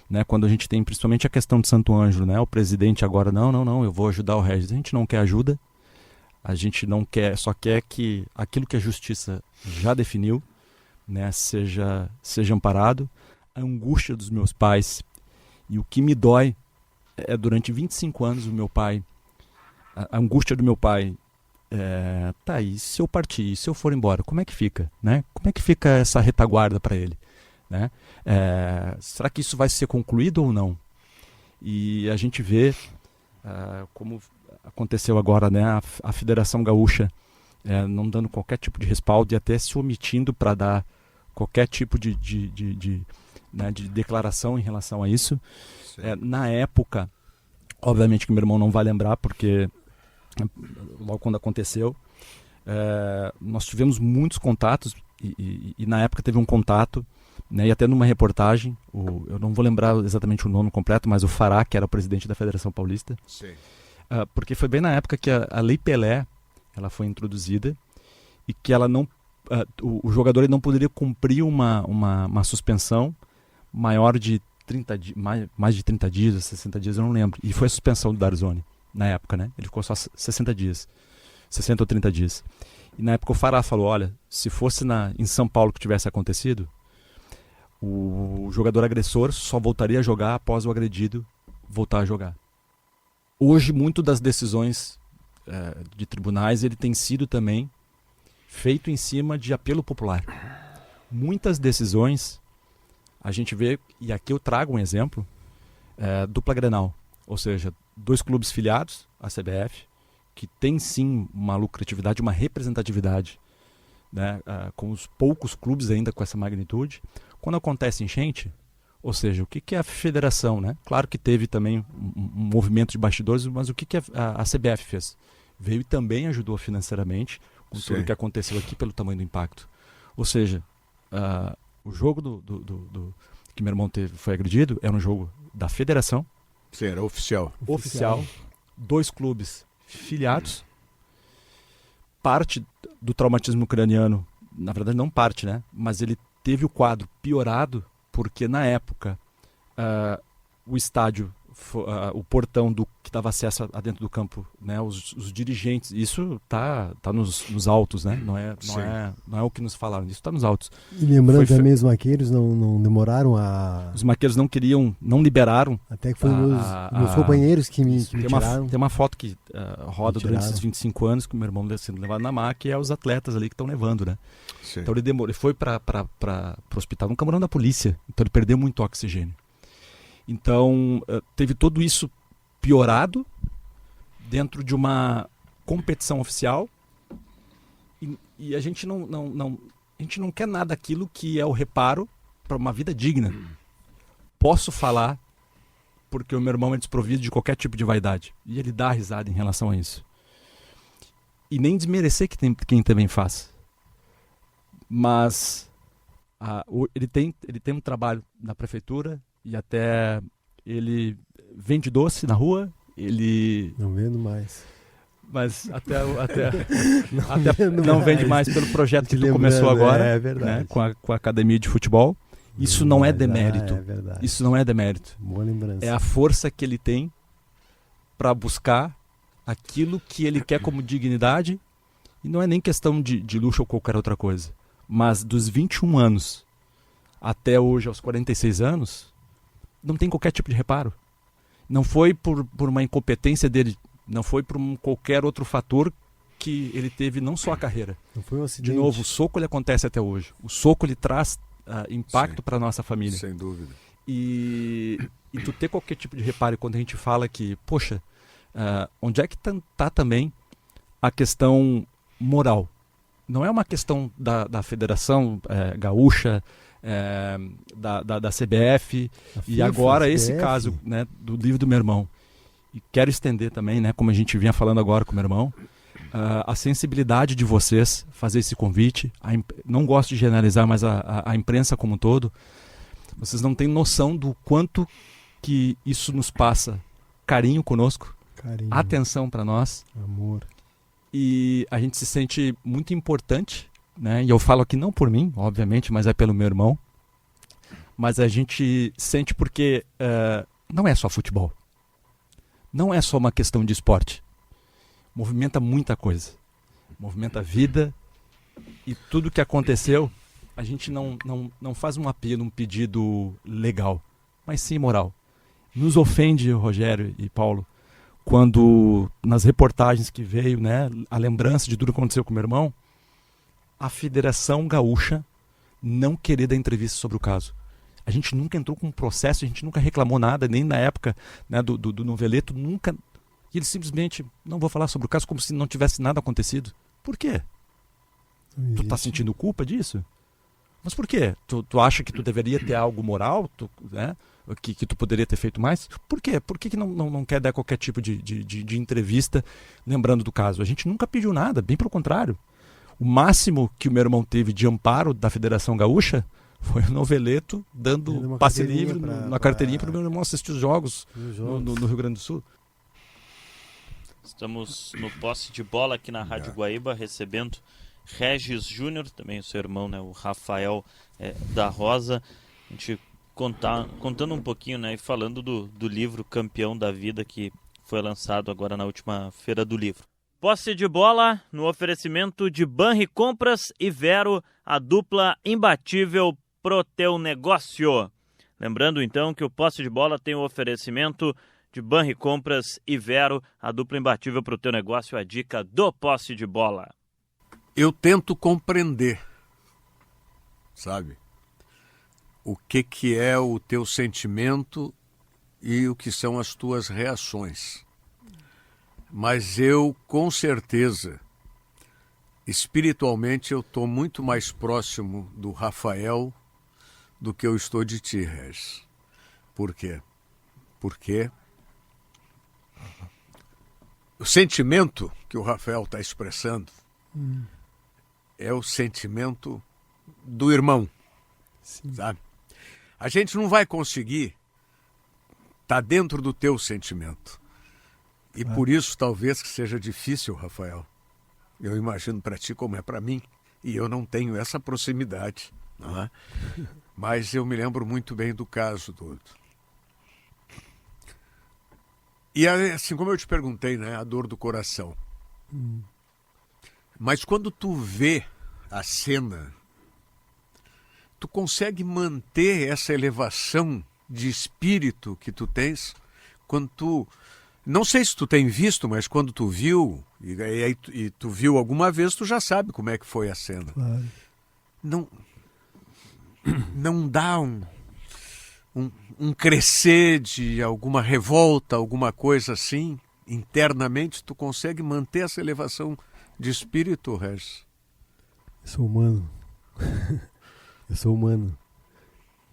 Speaker 4: né? Quando a gente tem principalmente a questão de Santo Ângelo, né? O presidente agora, não, eu vou ajudar o Regis. A gente não quer ajuda, a gente não quer, só quer que aquilo que a justiça já definiu, né, seja amparado. A angústia dos meus pais, e o que me dói é durante 25 anos o meu pai, a angústia do meu pai, tá aí, se eu partir, se eu for embora, como é que fica, né? Como é que fica essa retaguarda para ele, né? Será que isso vai ser concluído ou não? E a gente vê como aconteceu agora, né? A Federação Gaúcha não dando qualquer tipo de respaldo e até se omitindo para dar qualquer tipo de declaração em relação a isso. Na época, obviamente que meu irmão não vai lembrar, porque logo quando aconteceu, nós tivemos muitos contatos e na época teve um contato, né, e até numa reportagem, eu não vou lembrar exatamente o nome completo, mas o Fará, que era o presidente da Federação Paulista, porque foi bem na época que a Lei Pelé ela foi introduzida e que ela não, o jogador ele não poderia cumprir uma suspensão maior de 30 dias, mais de 30 dias, 60 dias, eu não lembro. E foi a suspensão do Darzoni, na época, né? Ele ficou só 60 dias, 60 ou 30 dias. E na época o Fará falou, olha, se fosse em São Paulo que tivesse acontecido, o jogador agressor só voltaria a jogar após o agredido voltar a jogar. Hoje, muito das decisões de tribunais, ele tem sido também feito em cima de apelo popular. Muitas decisões, a gente vê, e aqui eu trago um exemplo, dupla Grenal, ou seja, 2 clubes filiados à CBF, que tem sim uma lucratividade, uma representatividade, né, com os poucos clubes ainda com essa magnitude. Quando acontece enchente, ou seja, o que é a federação, né? Claro que teve também um movimento de bastidores, mas o que a CBF fez? Veio e também ajudou financeiramente com tudo o que aconteceu aqui pelo tamanho do impacto. Ou seja, o jogo que meu irmão foi agredido era um jogo da federação.
Speaker 2: Sim, era oficial.
Speaker 4: 2 clubes filiados. Parte do traumatismo ucraniano, na verdade não parte, né? Mas ele teve o quadro piorado porque na época o estádio, o portão que dava acesso a dentro do campo, né, os dirigentes, isso tá nos autos, né? Não é o que nos falaram, isso está nos autos.
Speaker 3: E lembrando também, os maqueiros não demoraram a...
Speaker 4: Os maqueiros não liberaram.
Speaker 3: Até que foi meus companheiros que me tiraram.
Speaker 4: Tem uma foto que roda durante esses 25 anos que o meu irmão sendo levado na maca, e é os atletas ali que estão levando, né? Sim. Então ele foi para o hospital, num camarão da polícia, então ele perdeu muito oxigênio. Então, teve tudo isso piorado dentro de uma competição oficial e a gente não quer nada daquilo que é o reparo para uma vida digna. Posso falar porque o meu irmão é desprovido de qualquer tipo de vaidade e ele dá risada em relação a isso. E nem desmerecer quem também faz. Mas ele tem um trabalho na prefeitura, e até ele vende doce na rua, ele...
Speaker 3: Não vendo mais.
Speaker 4: Mas até não vende mais pelo projeto que tu começou agora,
Speaker 3: é verdade.
Speaker 4: Né, com a academia de futebol. Isso não é demérito.
Speaker 3: É verdade.
Speaker 4: Isso não é demérito.
Speaker 3: Boa lembrança.
Speaker 4: É a força que ele tem para buscar aquilo que ele quer como dignidade, e não é nem questão de luxo ou qualquer outra coisa. Mas dos 21 anos até hoje, aos 46 anos... não tem qualquer tipo de reparo. Não foi por uma incompetência dele, não foi por qualquer outro fator que ele teve, não só a carreira.
Speaker 3: Não foi um acidente.
Speaker 4: De novo, o soco ele acontece até hoje. O soco ele traz impacto para a nossa família.
Speaker 2: Sem dúvida.
Speaker 4: E tu ter qualquer tipo de reparo, quando a gente fala que, poxa, onde é que está também a questão moral? Não é uma questão da Federação Gaúcha, da CBF, e agora esse caso, né, do livro do meu irmão. E quero estender também, né, como a gente vinha falando agora com o meu irmão, a sensibilidade de vocês fazer esse convite. Não gosto de generalizar, mas a imprensa como um todo, vocês não têm noção do quanto que isso nos passa carinho conosco, atenção para nós,
Speaker 3: amor.
Speaker 4: E a gente se sente muito importante, né? E eu falo aqui não por mim, obviamente, mas é pelo meu irmão. Mas a gente sente porque não é só futebol. Não é só uma questão de esporte. Movimenta muita coisa. Movimenta a vida. E tudo que aconteceu, a gente não faz um apelo, um pedido legal, mas sim moral. Nos ofende, Rogério e Paulo, quando nas reportagens que veio, né, a lembrança de tudo que aconteceu com meu irmão, a Federação Gaúcha não querer dar entrevista sobre o caso. A gente nunca entrou com um processo, a gente nunca reclamou nada, nem na época, né, do Noveleto, nunca. E eles simplesmente não vou falar sobre o caso como se não tivesse nada acontecido. Por quê? Tu tá sentindo culpa disso? Mas por quê? Tu acha que tu deveria ter algo moral, né? Que tu poderia ter feito mais? Por quê? Por que não quer dar qualquer tipo de entrevista lembrando do caso? A gente nunca pediu nada, bem pelo contrário. O máximo que o meu irmão teve de amparo da Federação Gaúcha foi o Noveleto dando passe livre na carteirinha para o meu irmão assistir os jogos no Rio Grande do Sul.
Speaker 1: Estamos no posse de bola aqui na Rádio Guaíba, recebendo Regis Júnior, também o seu irmão, né, o Rafael da Rosa. A gente contando um pouquinho, né, e falando do livro Campeão da Vida, que foi lançado agora na última Feira do Livro. Posse de bola no oferecimento de Banri Compras e Vero, a dupla imbatível pro teu negócio. Lembrando então que o Posse de Bola tem o oferecimento de Banri Compras e Vero, a dupla imbatível pro teu negócio, a dica do Posse de Bola.
Speaker 2: Eu tento compreender, sabe, o que é o teu sentimento e o que são as tuas reações. Mas eu, com certeza, espiritualmente, eu estou muito mais próximo do Rafael do que eu estou de ti, Regis. Por quê? Porque o sentimento que o Rafael está expressando é o sentimento do irmão, sabe? A gente não vai conseguir estar dentro do teu sentimento. E por isso talvez que seja difícil, Rafael. Eu imagino para ti como é para mim. E eu não tenho essa proximidade. Não é? Mas eu me lembro muito bem do caso do... E assim como eu te perguntei, né, a dor do coração. Mas quando tu vê a cena, tu consegue manter essa elevação de espírito que tu tens quando tu... Não sei se tu tem visto, mas quando tu viu, e tu viu alguma vez, tu já sabe como é que foi a cena.
Speaker 3: Claro.
Speaker 2: Não dá um crescer de alguma revolta, alguma coisa assim, internamente, tu consegue manter essa elevação de espírito, Regis?
Speaker 3: Eu sou humano. Eu sou humano.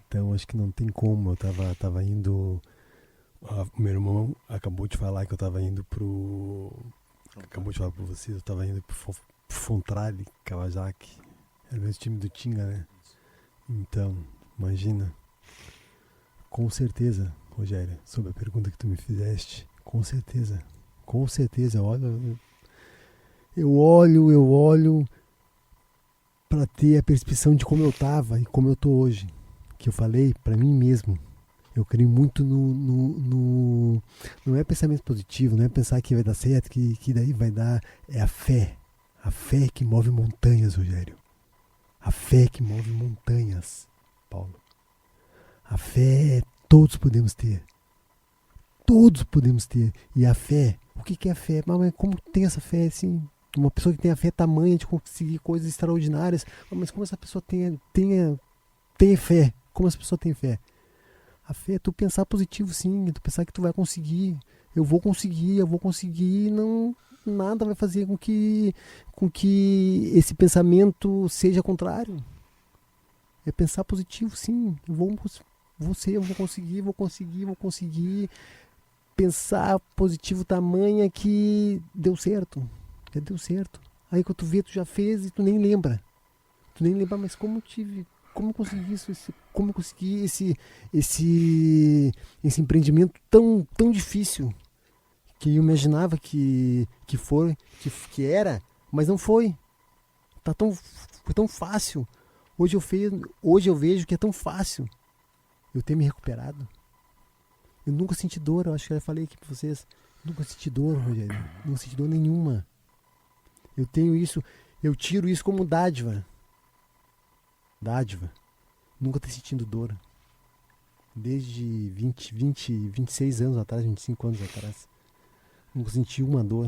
Speaker 3: Então acho que não tem como. Eu tava indo... O meu irmão acabou de falar que eu tava indo acabou de falar pra vocês, eu tava indo pro Fontrale, Kawasaki. Era o mesmo time do Tinga, né? Então, imagina. Com certeza, Rogério, sobre a pergunta que tu me fizeste, com certeza, eu olho pra ter a percepção de como eu tava e como eu tô hoje. Que eu falei pra mim mesmo. Eu creio muito no... Não é pensamento positivo, não é pensar que vai dar certo, que daí vai dar... É a fé. A fé que move montanhas, Rogério. A fé que move montanhas, Paulo. A fé todos podemos ter. Todos podemos ter. E a fé... O que é a fé? Mas como tem essa fé, assim? Uma pessoa que tem a fé tamanha de conseguir coisas extraordinárias. Mas como essa pessoa tem fé? Como essa pessoa tem fé? A fé é tu pensar positivo, sim, é tu pensar que tu vai conseguir, eu vou conseguir, não, nada vai fazer com que esse pensamento seja contrário. É pensar positivo, sim, eu vou conseguir, pensar positivo tamanha que deu certo, Aí quando tu vê, tu já fez e tu nem lembra, mas como eu consegui isso? Como eu consegui esse empreendimento tão difícil que eu imaginava que era, mas não foi. Foi tão fácil. Hoje eu vejo que é tão fácil eu ter me recuperado. Eu nunca senti dor, eu acho que eu falei aqui pra vocês. Nunca senti dor, Rogério. Não senti dor nenhuma. Eu tenho isso, eu tiro isso como dádiva. Nunca ter sentido dor. Desde 26 anos atrás, 25 anos atrás. Nunca senti uma dor.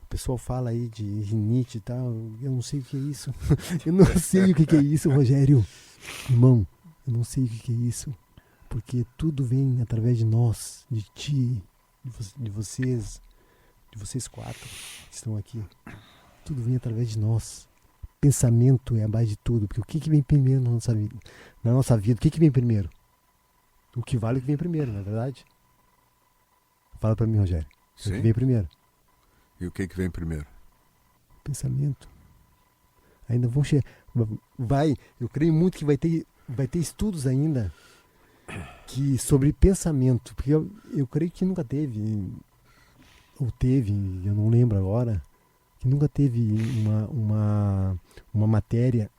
Speaker 3: O pessoal fala aí de rinite e tal. Eu não sei o que é isso. Eu não sei o que é isso, Rogério. Irmão, eu não sei o que é isso. Porque tudo vem através de nós, de ti, de vocês quatro que estão aqui. Tudo vem através de nós. pensamento é a base de tudo. Porque o que vem primeiro na nossa vida? O que vem primeiro? O que vale é o que vem primeiro, não é verdade? Fala para mim, Rogério.
Speaker 2: Sim.
Speaker 3: O que vem primeiro?
Speaker 2: E o que vem primeiro?
Speaker 3: Pensamento. Ainda vão chegar. Eu creio muito que vai ter estudos ainda sobre pensamento. Porque eu creio que nunca teve, ou teve, eu não lembro agora, que nunca teve uma matéria.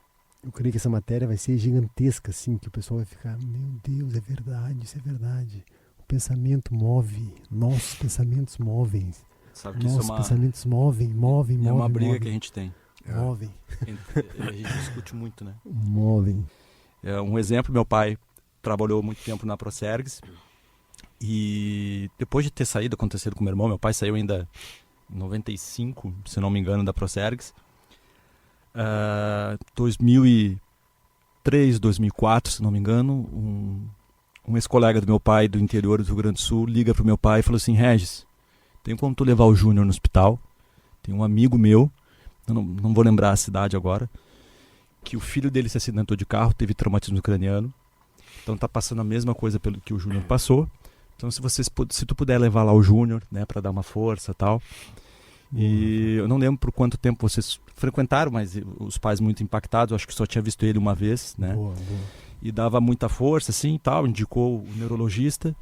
Speaker 3: Eu creio que essa matéria vai ser gigantesca, assim, que o pessoal vai ficar, meu Deus, é verdade, isso é verdade. O pensamento move, nossos pensamentos movem.
Speaker 4: Sabe que
Speaker 3: nossos pensamentos movem.
Speaker 4: É uma briga que a gente tem.
Speaker 3: Movem.
Speaker 4: A gente discute muito, né?
Speaker 3: Movem.
Speaker 4: Um exemplo, meu pai trabalhou muito tempo na Procergs e depois de ter acontecido com meu irmão, meu pai saiu ainda em 95, se não me engano, da Procergs. 2003, 2004, se não me engano, um ex-colega do meu pai do interior do Rio Grande do Sul liga pro meu pai e falou assim: Regis, tem como tu levar o Júnior no hospital? Tem um amigo meu, eu não vou lembrar a cidade agora, que o filho dele se acidentou de carro, teve traumatismo craniano, então tá passando a mesma coisa pelo que o Júnior passou. Então se tu puder levar lá o Júnior, né, para dar uma força e tal. E eu não lembro por quanto tempo vocês frequentaram, mas os pais muito impactados, acho que só tinha visto ele uma vez, né? Boa. E dava muita força, assim, e tal, indicou o neurologista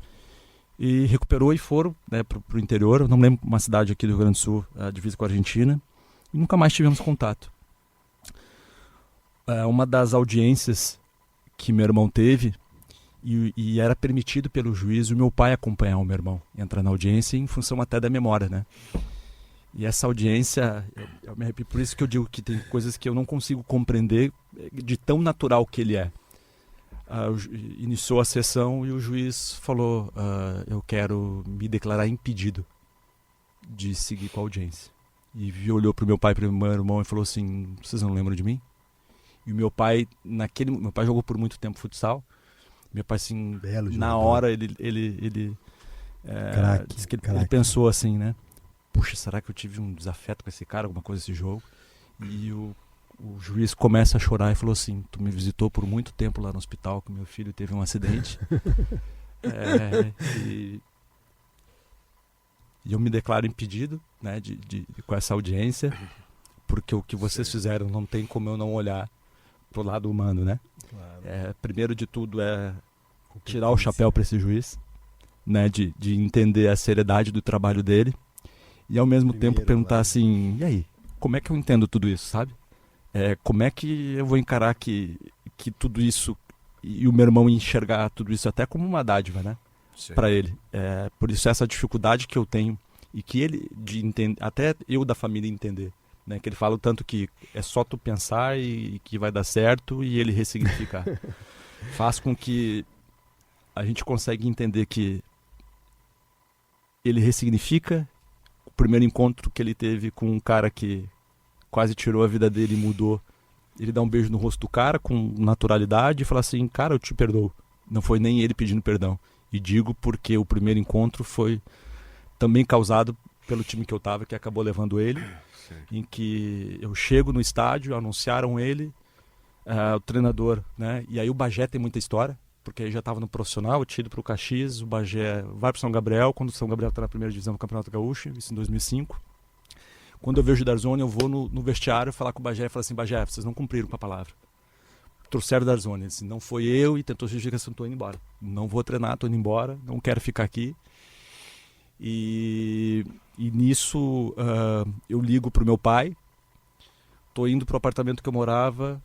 Speaker 4: e recuperou e foram, né, pro interior. Eu não lembro uma cidade aqui do Rio Grande do Sul, divisa com a Argentina, e nunca mais tivemos contato. Uma das audiências que meu irmão teve, e era permitido pelo juiz o meu pai acompanhar o meu irmão, entrar na audiência em função até da memória, né? E essa audiência, eu me arrepio, por isso que eu digo que tem coisas que eu não consigo compreender de tão natural que ele é. Iniciou a sessão e o juiz falou, eu quero me declarar impedido de seguir com a audiência. E olhou para o meu pai e para o meu irmão e falou assim: vocês não lembram de mim? E o meu pai, meu pai jogou por muito tempo futsal. Meu pai, assim, na hora, ele disse que ele pensou assim, né? Puxa, será que eu tive um desafeto com esse cara, alguma coisa desse jogo? E o juiz começa a chorar e falou assim: tu me visitou por muito tempo lá no hospital, que meu filho teve um acidente. E eu me declaro impedido, né, com essa audiência, porque o que vocês fizeram não tem como eu não olhar pro lado humano, né? Claro. Primeiro de tudo é tirar o chapéu para esse juiz, né, de entender a seriedade do trabalho dele. E ao mesmo tempo perguntar assim: e aí, como é que eu entendo tudo isso, sabe? Como é que eu vou encarar que tudo isso, e o meu irmão enxergar tudo isso até como uma dádiva, né? Para ele. Por isso essa dificuldade que eu tenho, e que ele, de entender, até eu da família entender, né? Que ele fala o tanto que é só tu pensar e que vai dar certo, e ele ressignificar. Faz com que a gente consiga entender que ele ressignifica o primeiro encontro que ele teve com um cara que quase tirou a vida dele e mudou. Ele dá um beijo no rosto do cara com naturalidade e fala assim: cara, eu te perdoo. Não foi nem ele pedindo perdão. E digo porque o primeiro encontro foi também causado pelo time que eu tava, que acabou levando ele. Sim. Em que eu chego no estádio, anunciaram ele, o treinador, né? E aí o Bagé tem muita história, porque aí já estava no profissional, tido para o Caxias, o Bagé vai para o São Gabriel, quando o São Gabriel está na primeira divisão do Campeonato Gaúcho, isso em 2005. Quando eu vejo o Darzoni, eu vou no vestiário falar com o Bagé e falar assim: Bagé, vocês não cumpriram com a palavra. Trouxeram o Darzoni, assim, não foi eu, e tentou justificação, estou indo embora. Não vou treinar, estou indo embora, não quero ficar aqui. E nisso eu ligo para o meu pai, estou indo para o apartamento que eu morava,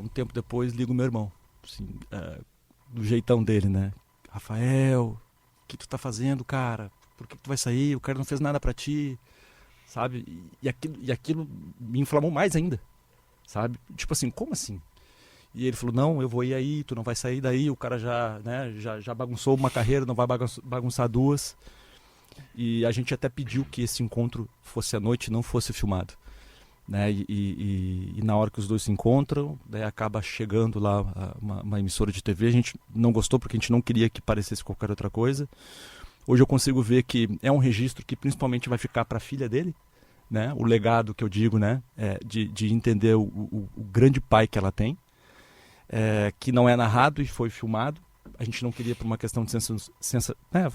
Speaker 4: um tempo depois ligo o meu irmão, assim, do jeitão dele, né? Rafael, o que tu tá fazendo, cara? Por que tu vai sair? O cara não fez nada para ti, sabe? E aquilo me inflamou mais ainda, sabe? Tipo assim, como assim? E ele falou: não, eu vou ir aí, tu não vai sair daí, o cara já bagunçou uma carreira, não vai bagunçar duas. E a gente até pediu que esse encontro fosse à noite, não fosse filmado, né? E na hora que os dois se encontram, daí acaba chegando lá uma emissora de TV. A gente não gostou porque a gente não queria que parecesse qualquer outra coisa. Hoje eu consigo ver que é um registro que principalmente vai ficar para a filha dele, né? O legado que eu digo, né? De entender o grande pai que ela tem, que não é narrado e foi filmado. A gente não queria por uma questão de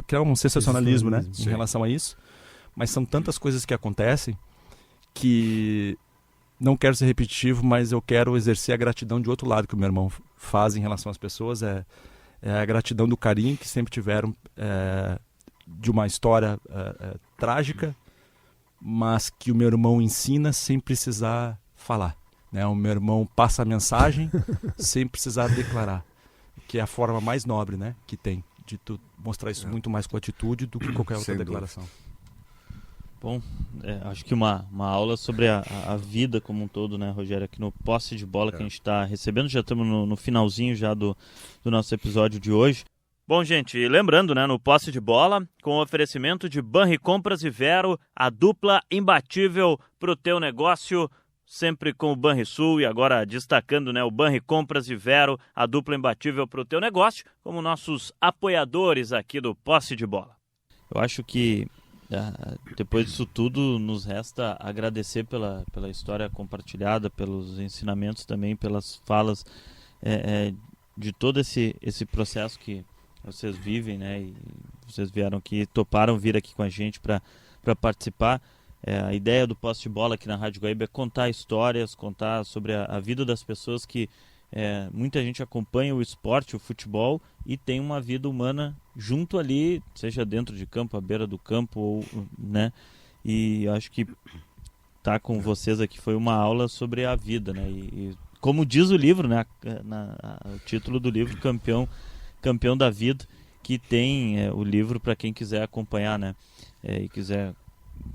Speaker 4: criar um sensacionalismo, né? Em relação a isso. Mas são tantas coisas que acontecem que não quero ser repetitivo, mas eu quero exercer a gratidão de outro lado que o meu irmão faz em relação às pessoas. É a gratidão do carinho que sempre tiveram de uma história trágica, mas que o meu irmão ensina sem precisar falar, né? O meu irmão passa a mensagem sem precisar declarar, que é a forma mais nobre, né, que tem de tu mostrar isso muito mais com atitude do que qualquer outra declaração.
Speaker 1: Bom, acho que uma aula sobre a vida como um todo, né, Rogério, aqui no Posse de Bola que a gente está recebendo. Já estamos no finalzinho já do nosso episódio de hoje. Bom, gente, lembrando, né, no Posse de Bola, com o oferecimento de Banricompras e Vero, a dupla imbatível para o teu negócio, sempre com o Banrisul, e agora destacando, né, o Banricompras e Vero, a dupla imbatível para o teu negócio, como nossos apoiadores aqui do Posse de Bola. Eu acho que depois disso tudo nos resta agradecer pela história compartilhada, pelos ensinamentos também, pelas falas de todo esse processo que vocês vivem, né? E vocês vieram aqui, toparam vir aqui com a gente para participar. A ideia do Posse de Bola aqui na Rádio Guaíba é contar histórias, contar sobre a vida das pessoas que muita gente acompanha o esporte, o futebol, e tem uma vida humana junto ali, seja dentro de campo, à beira do campo, ou, né? E acho que estar com vocês aqui foi uma aula sobre a vida, né? E como diz o livro, né? O título do livro, Campeão da Vida, que tem o livro para quem quiser acompanhar, né? E quiser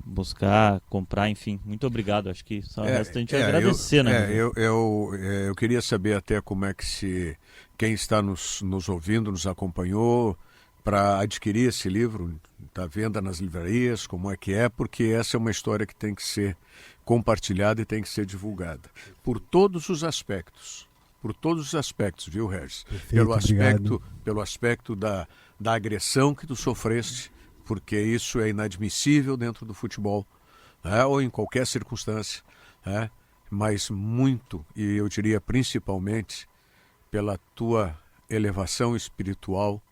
Speaker 1: buscar, comprar, enfim. Muito obrigado. Acho que só resta a gente agradecer, né?
Speaker 2: Eu queria saber até como é que quem está nos ouvindo, nos acompanhou para adquirir esse livro, está à venda nas livrarias, como é que é, porque essa é uma história que tem que ser compartilhada e tem que ser divulgada. Por todos os aspectos, viu, Regis? Pelo aspecto da agressão que tu sofreste, porque isso é inadmissível dentro do futebol, ou em qualquer circunstância, mas muito, e eu diria principalmente, pela tua elevação espiritual,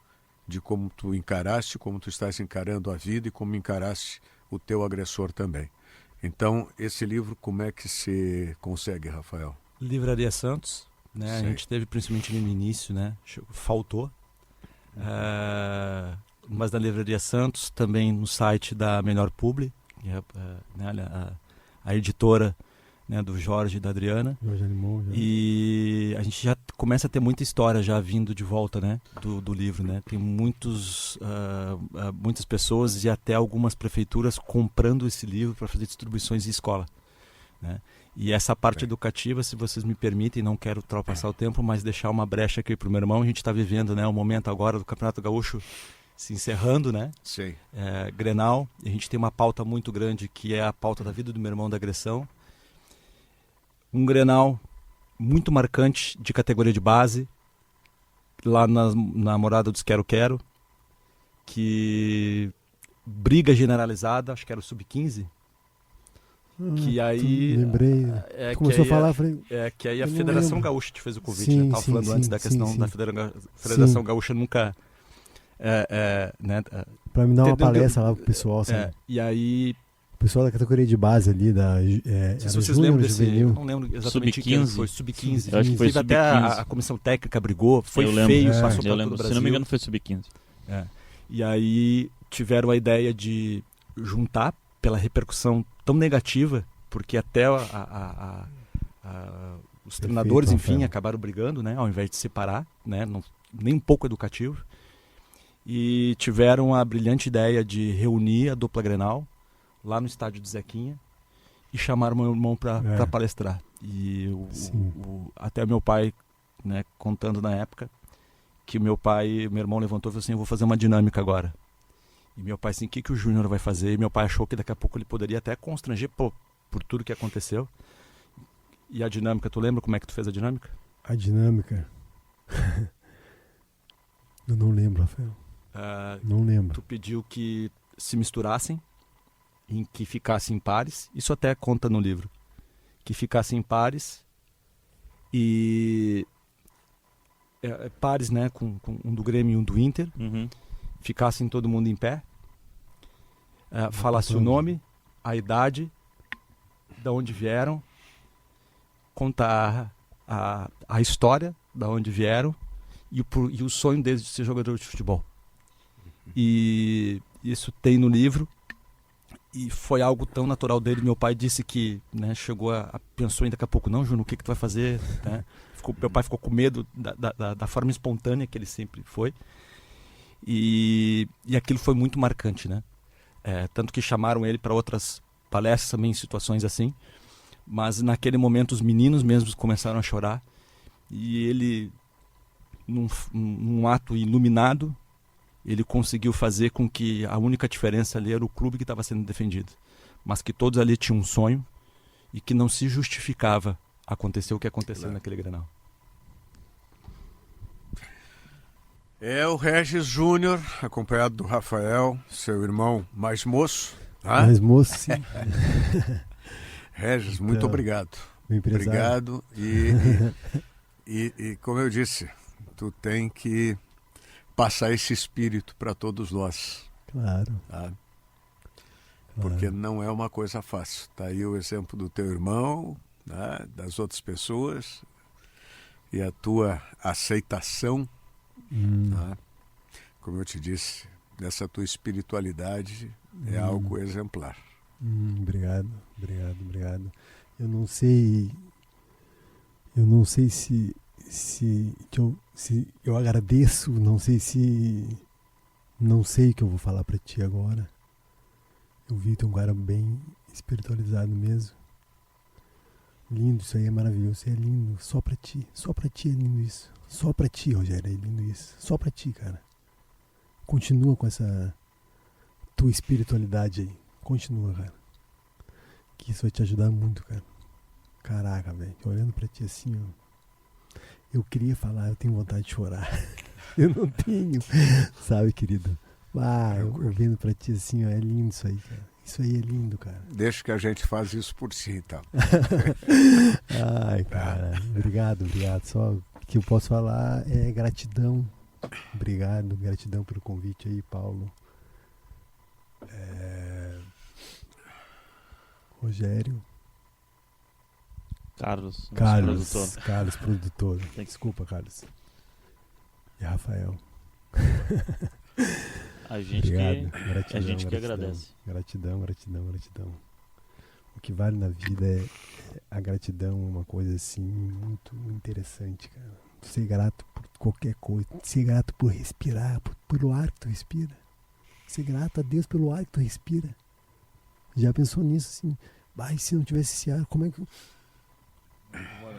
Speaker 2: de como tu encaraste, como tu estás encarando a vida e como encaraste o teu agressor também. Então, esse livro, como é que se consegue, Rafael?
Speaker 4: Livraria Santos, né? A gente teve principalmente no início, né? Faltou. Mas na Livraria Santos, também no site da Melhor Publi, a editora, né, do Jorge e da Adriana.
Speaker 3: Jorge animou, já.
Speaker 4: E a gente já começa a ter muita história já vindo de volta, né, do livro, né? Tem muitas pessoas e até algumas prefeituras comprando esse livro para fazer distribuições em escola, né? E essa parte educativa, se vocês me permitem, não quero ultrapassar o tempo, mas deixar uma brecha aqui para o meu irmão. A gente está vivendo, né, o momento agora do Campeonato Gaúcho se encerrando, né?
Speaker 2: Sim.
Speaker 4: Grenal. E a gente tem uma pauta muito grande, que é a pauta da vida do meu irmão da agressão. Um Grenal muito marcante de categoria de base, lá na Morada dos Quero Quero, briga generalizada, acho que era o Sub-15, que aí...
Speaker 3: Lembrei, começou a falar...
Speaker 4: que aí a Federação Gaúcha te fez o convite, né? Estava falando antes da questão da Federação Gaúcha nunca... né?
Speaker 3: Pra me dar uma palestra lá pro pessoal, sabe?
Speaker 4: E aí...
Speaker 3: O pessoal da categoria de base ali,
Speaker 4: se vocês lembram desse... Eu não lembro exatamente quem foi. Sub-15.
Speaker 1: Acho que foi Sub-15.
Speaker 4: Até a comissão técnica brigou, foi feio, passou para todo o Brasil.
Speaker 1: Se não me engano foi Sub-15.
Speaker 4: E aí tiveram a ideia de juntar, pela repercussão tão negativa, porque até os treinadores, enfim, acabaram brigando, né, ao invés de separar, né, nem um pouco educativo. E tiveram a brilhante ideia de reunir a dupla Grenal lá no estádio de Zequinha e chamaram meu irmão para palestrar. E até meu pai, né, contando na época, que meu irmão levantou e falou assim: eu vou fazer uma dinâmica agora. E meu pai assim: o que o Júnior vai fazer? E meu pai achou que daqui a pouco ele poderia até constranger por tudo que aconteceu. E a dinâmica, tu lembra como é que tu fez a dinâmica?
Speaker 3: A dinâmica? Eu não lembro, Rafael. Não lembro.
Speaker 4: Tu pediu que se misturassem, em que ficasse em pares, isso até conta no livro, que ficasse em pares e pares, né, com um do Grêmio e um do Inter, ficassem todo mundo em pé, falasse o nome, a idade, da onde vieram, contar a história da onde vieram e o sonho deles de ser jogador de futebol. E isso tem no livro. E foi algo tão natural dele. Meu pai disse que, né, pensou ainda daqui a pouco, não, Júnior, o que tu vai fazer? Né? Meu pai ficou com medo da forma espontânea que ele sempre foi. E aquilo foi muito marcante, né? Tanto que chamaram ele para outras palestras também em situações assim. Mas naquele momento os meninos mesmos começaram a chorar. E ele, num ato iluminado, ele conseguiu fazer com que a única diferença ali era o clube que estava sendo defendido. Mas que todos ali tinham um sonho e que não se justificava acontecer o que aconteceu naquele Grenal.
Speaker 2: É o Regis Júnior, acompanhado do Rafael, seu irmão mais moço.
Speaker 3: Mais moço, sim.
Speaker 2: Regis, então, muito obrigado. Obrigado. E como eu disse, tu tem que passar esse espírito para todos nós.
Speaker 3: Claro.
Speaker 2: Tá? Porque não é uma coisa fácil. Tá aí o exemplo do teu irmão, né, das outras pessoas e a tua aceitação. Tá? Como eu te disse, dessa tua espiritualidade é algo exemplar.
Speaker 3: Obrigado. Eu não sei se eu agradeço, não sei o que eu vou falar pra ti agora. Eu vi que tu é um cara bem espiritualizado mesmo. Lindo, isso aí é maravilhoso, isso aí é lindo, só pra ti é lindo isso. Só pra ti, Rogério, é lindo isso. Só pra ti, cara. Continua com essa tua espiritualidade aí. Continua, cara. Que isso vai te ajudar muito, cara. Caraca, velho. Olhando pra ti assim, ó. Eu queria falar, eu tenho vontade de chorar. Eu não tenho. Sabe, querido? Eu vendo pra ti assim, ó. É lindo isso aí, cara. Isso aí é lindo, cara.
Speaker 2: Deixa que a gente faz isso por si, então.
Speaker 3: Ai, cara. Obrigado. Só o que eu posso falar é gratidão. Obrigado, gratidão pelo convite aí, Paulo. Rogério.
Speaker 1: Carlos,
Speaker 3: produtor. Desculpa, Carlos. E Rafael.
Speaker 1: A gente que agradece.
Speaker 3: Gratidão. O que vale na vida é a gratidão, uma coisa assim muito interessante, cara. Ser grato por qualquer coisa, ser grato por respirar, pelo ar que tu respira. Ser grato a Deus pelo ar que tu respira. Já pensou nisso assim? E se não tivesse esse ar, como é que...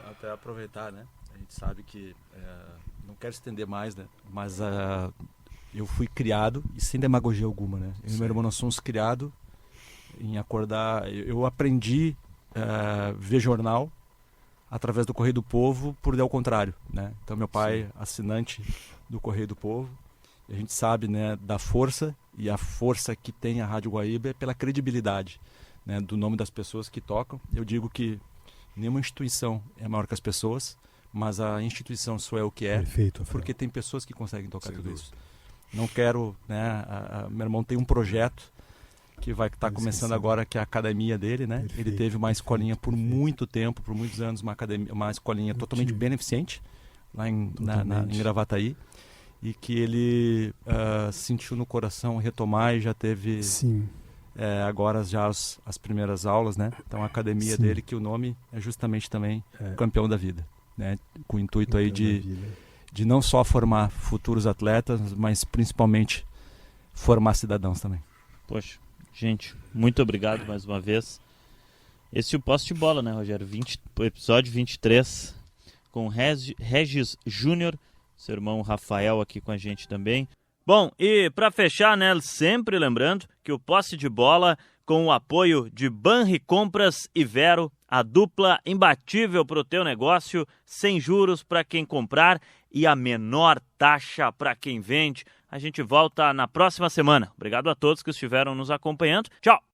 Speaker 4: Até aproveitar, né? A gente sabe que não quero estender mais, né? Mas eu fui criado, e sem demagogia alguma, né? Eu e meu irmão, nós somos criados em acordar. Eu aprendi ver jornal através do Correio do Povo, por ao contrário, né? Então meu pai, assinante do Correio do Povo, e a gente sabe, né, da força, e a força que tem a Rádio Guaíba é pela credibilidade, né, do nome das pessoas que tocam. Eu digo que nenhuma instituição é maior que as pessoas, mas a instituição só é o que é.
Speaker 3: Perfeito,
Speaker 4: porque tem pessoas que conseguem tocar tudo isso. Não quero, né, meu irmão tem um projeto que vai estar começando agora, que é a academia dele, né? Ele teve uma escolinha por muito tempo, por muitos anos, uma escolinha totalmente beneficente lá em Gravataí, e que ele sentiu no coração retomar e já teve agora já as primeiras aulas, né? Então a academia dele, que o nome é justamente também Campeão da Vida, né? Com o intuito aí de não só formar futuros atletas, mas principalmente formar cidadãos também.
Speaker 1: Poxa, gente, muito obrigado mais uma vez. Esse é o Posse de Bola, né, Rogério? Episódio 23, com Regis Júnior, seu irmão Rafael aqui com a gente também. Bom, e para fechar, né, sempre lembrando que o Posse de Bola, com o apoio de Banri Compras e Vero, a dupla imbatível para o teu negócio, sem juros para quem comprar e a menor taxa para quem vende. A gente volta na próxima semana. Obrigado a todos que estiveram nos acompanhando. Tchau!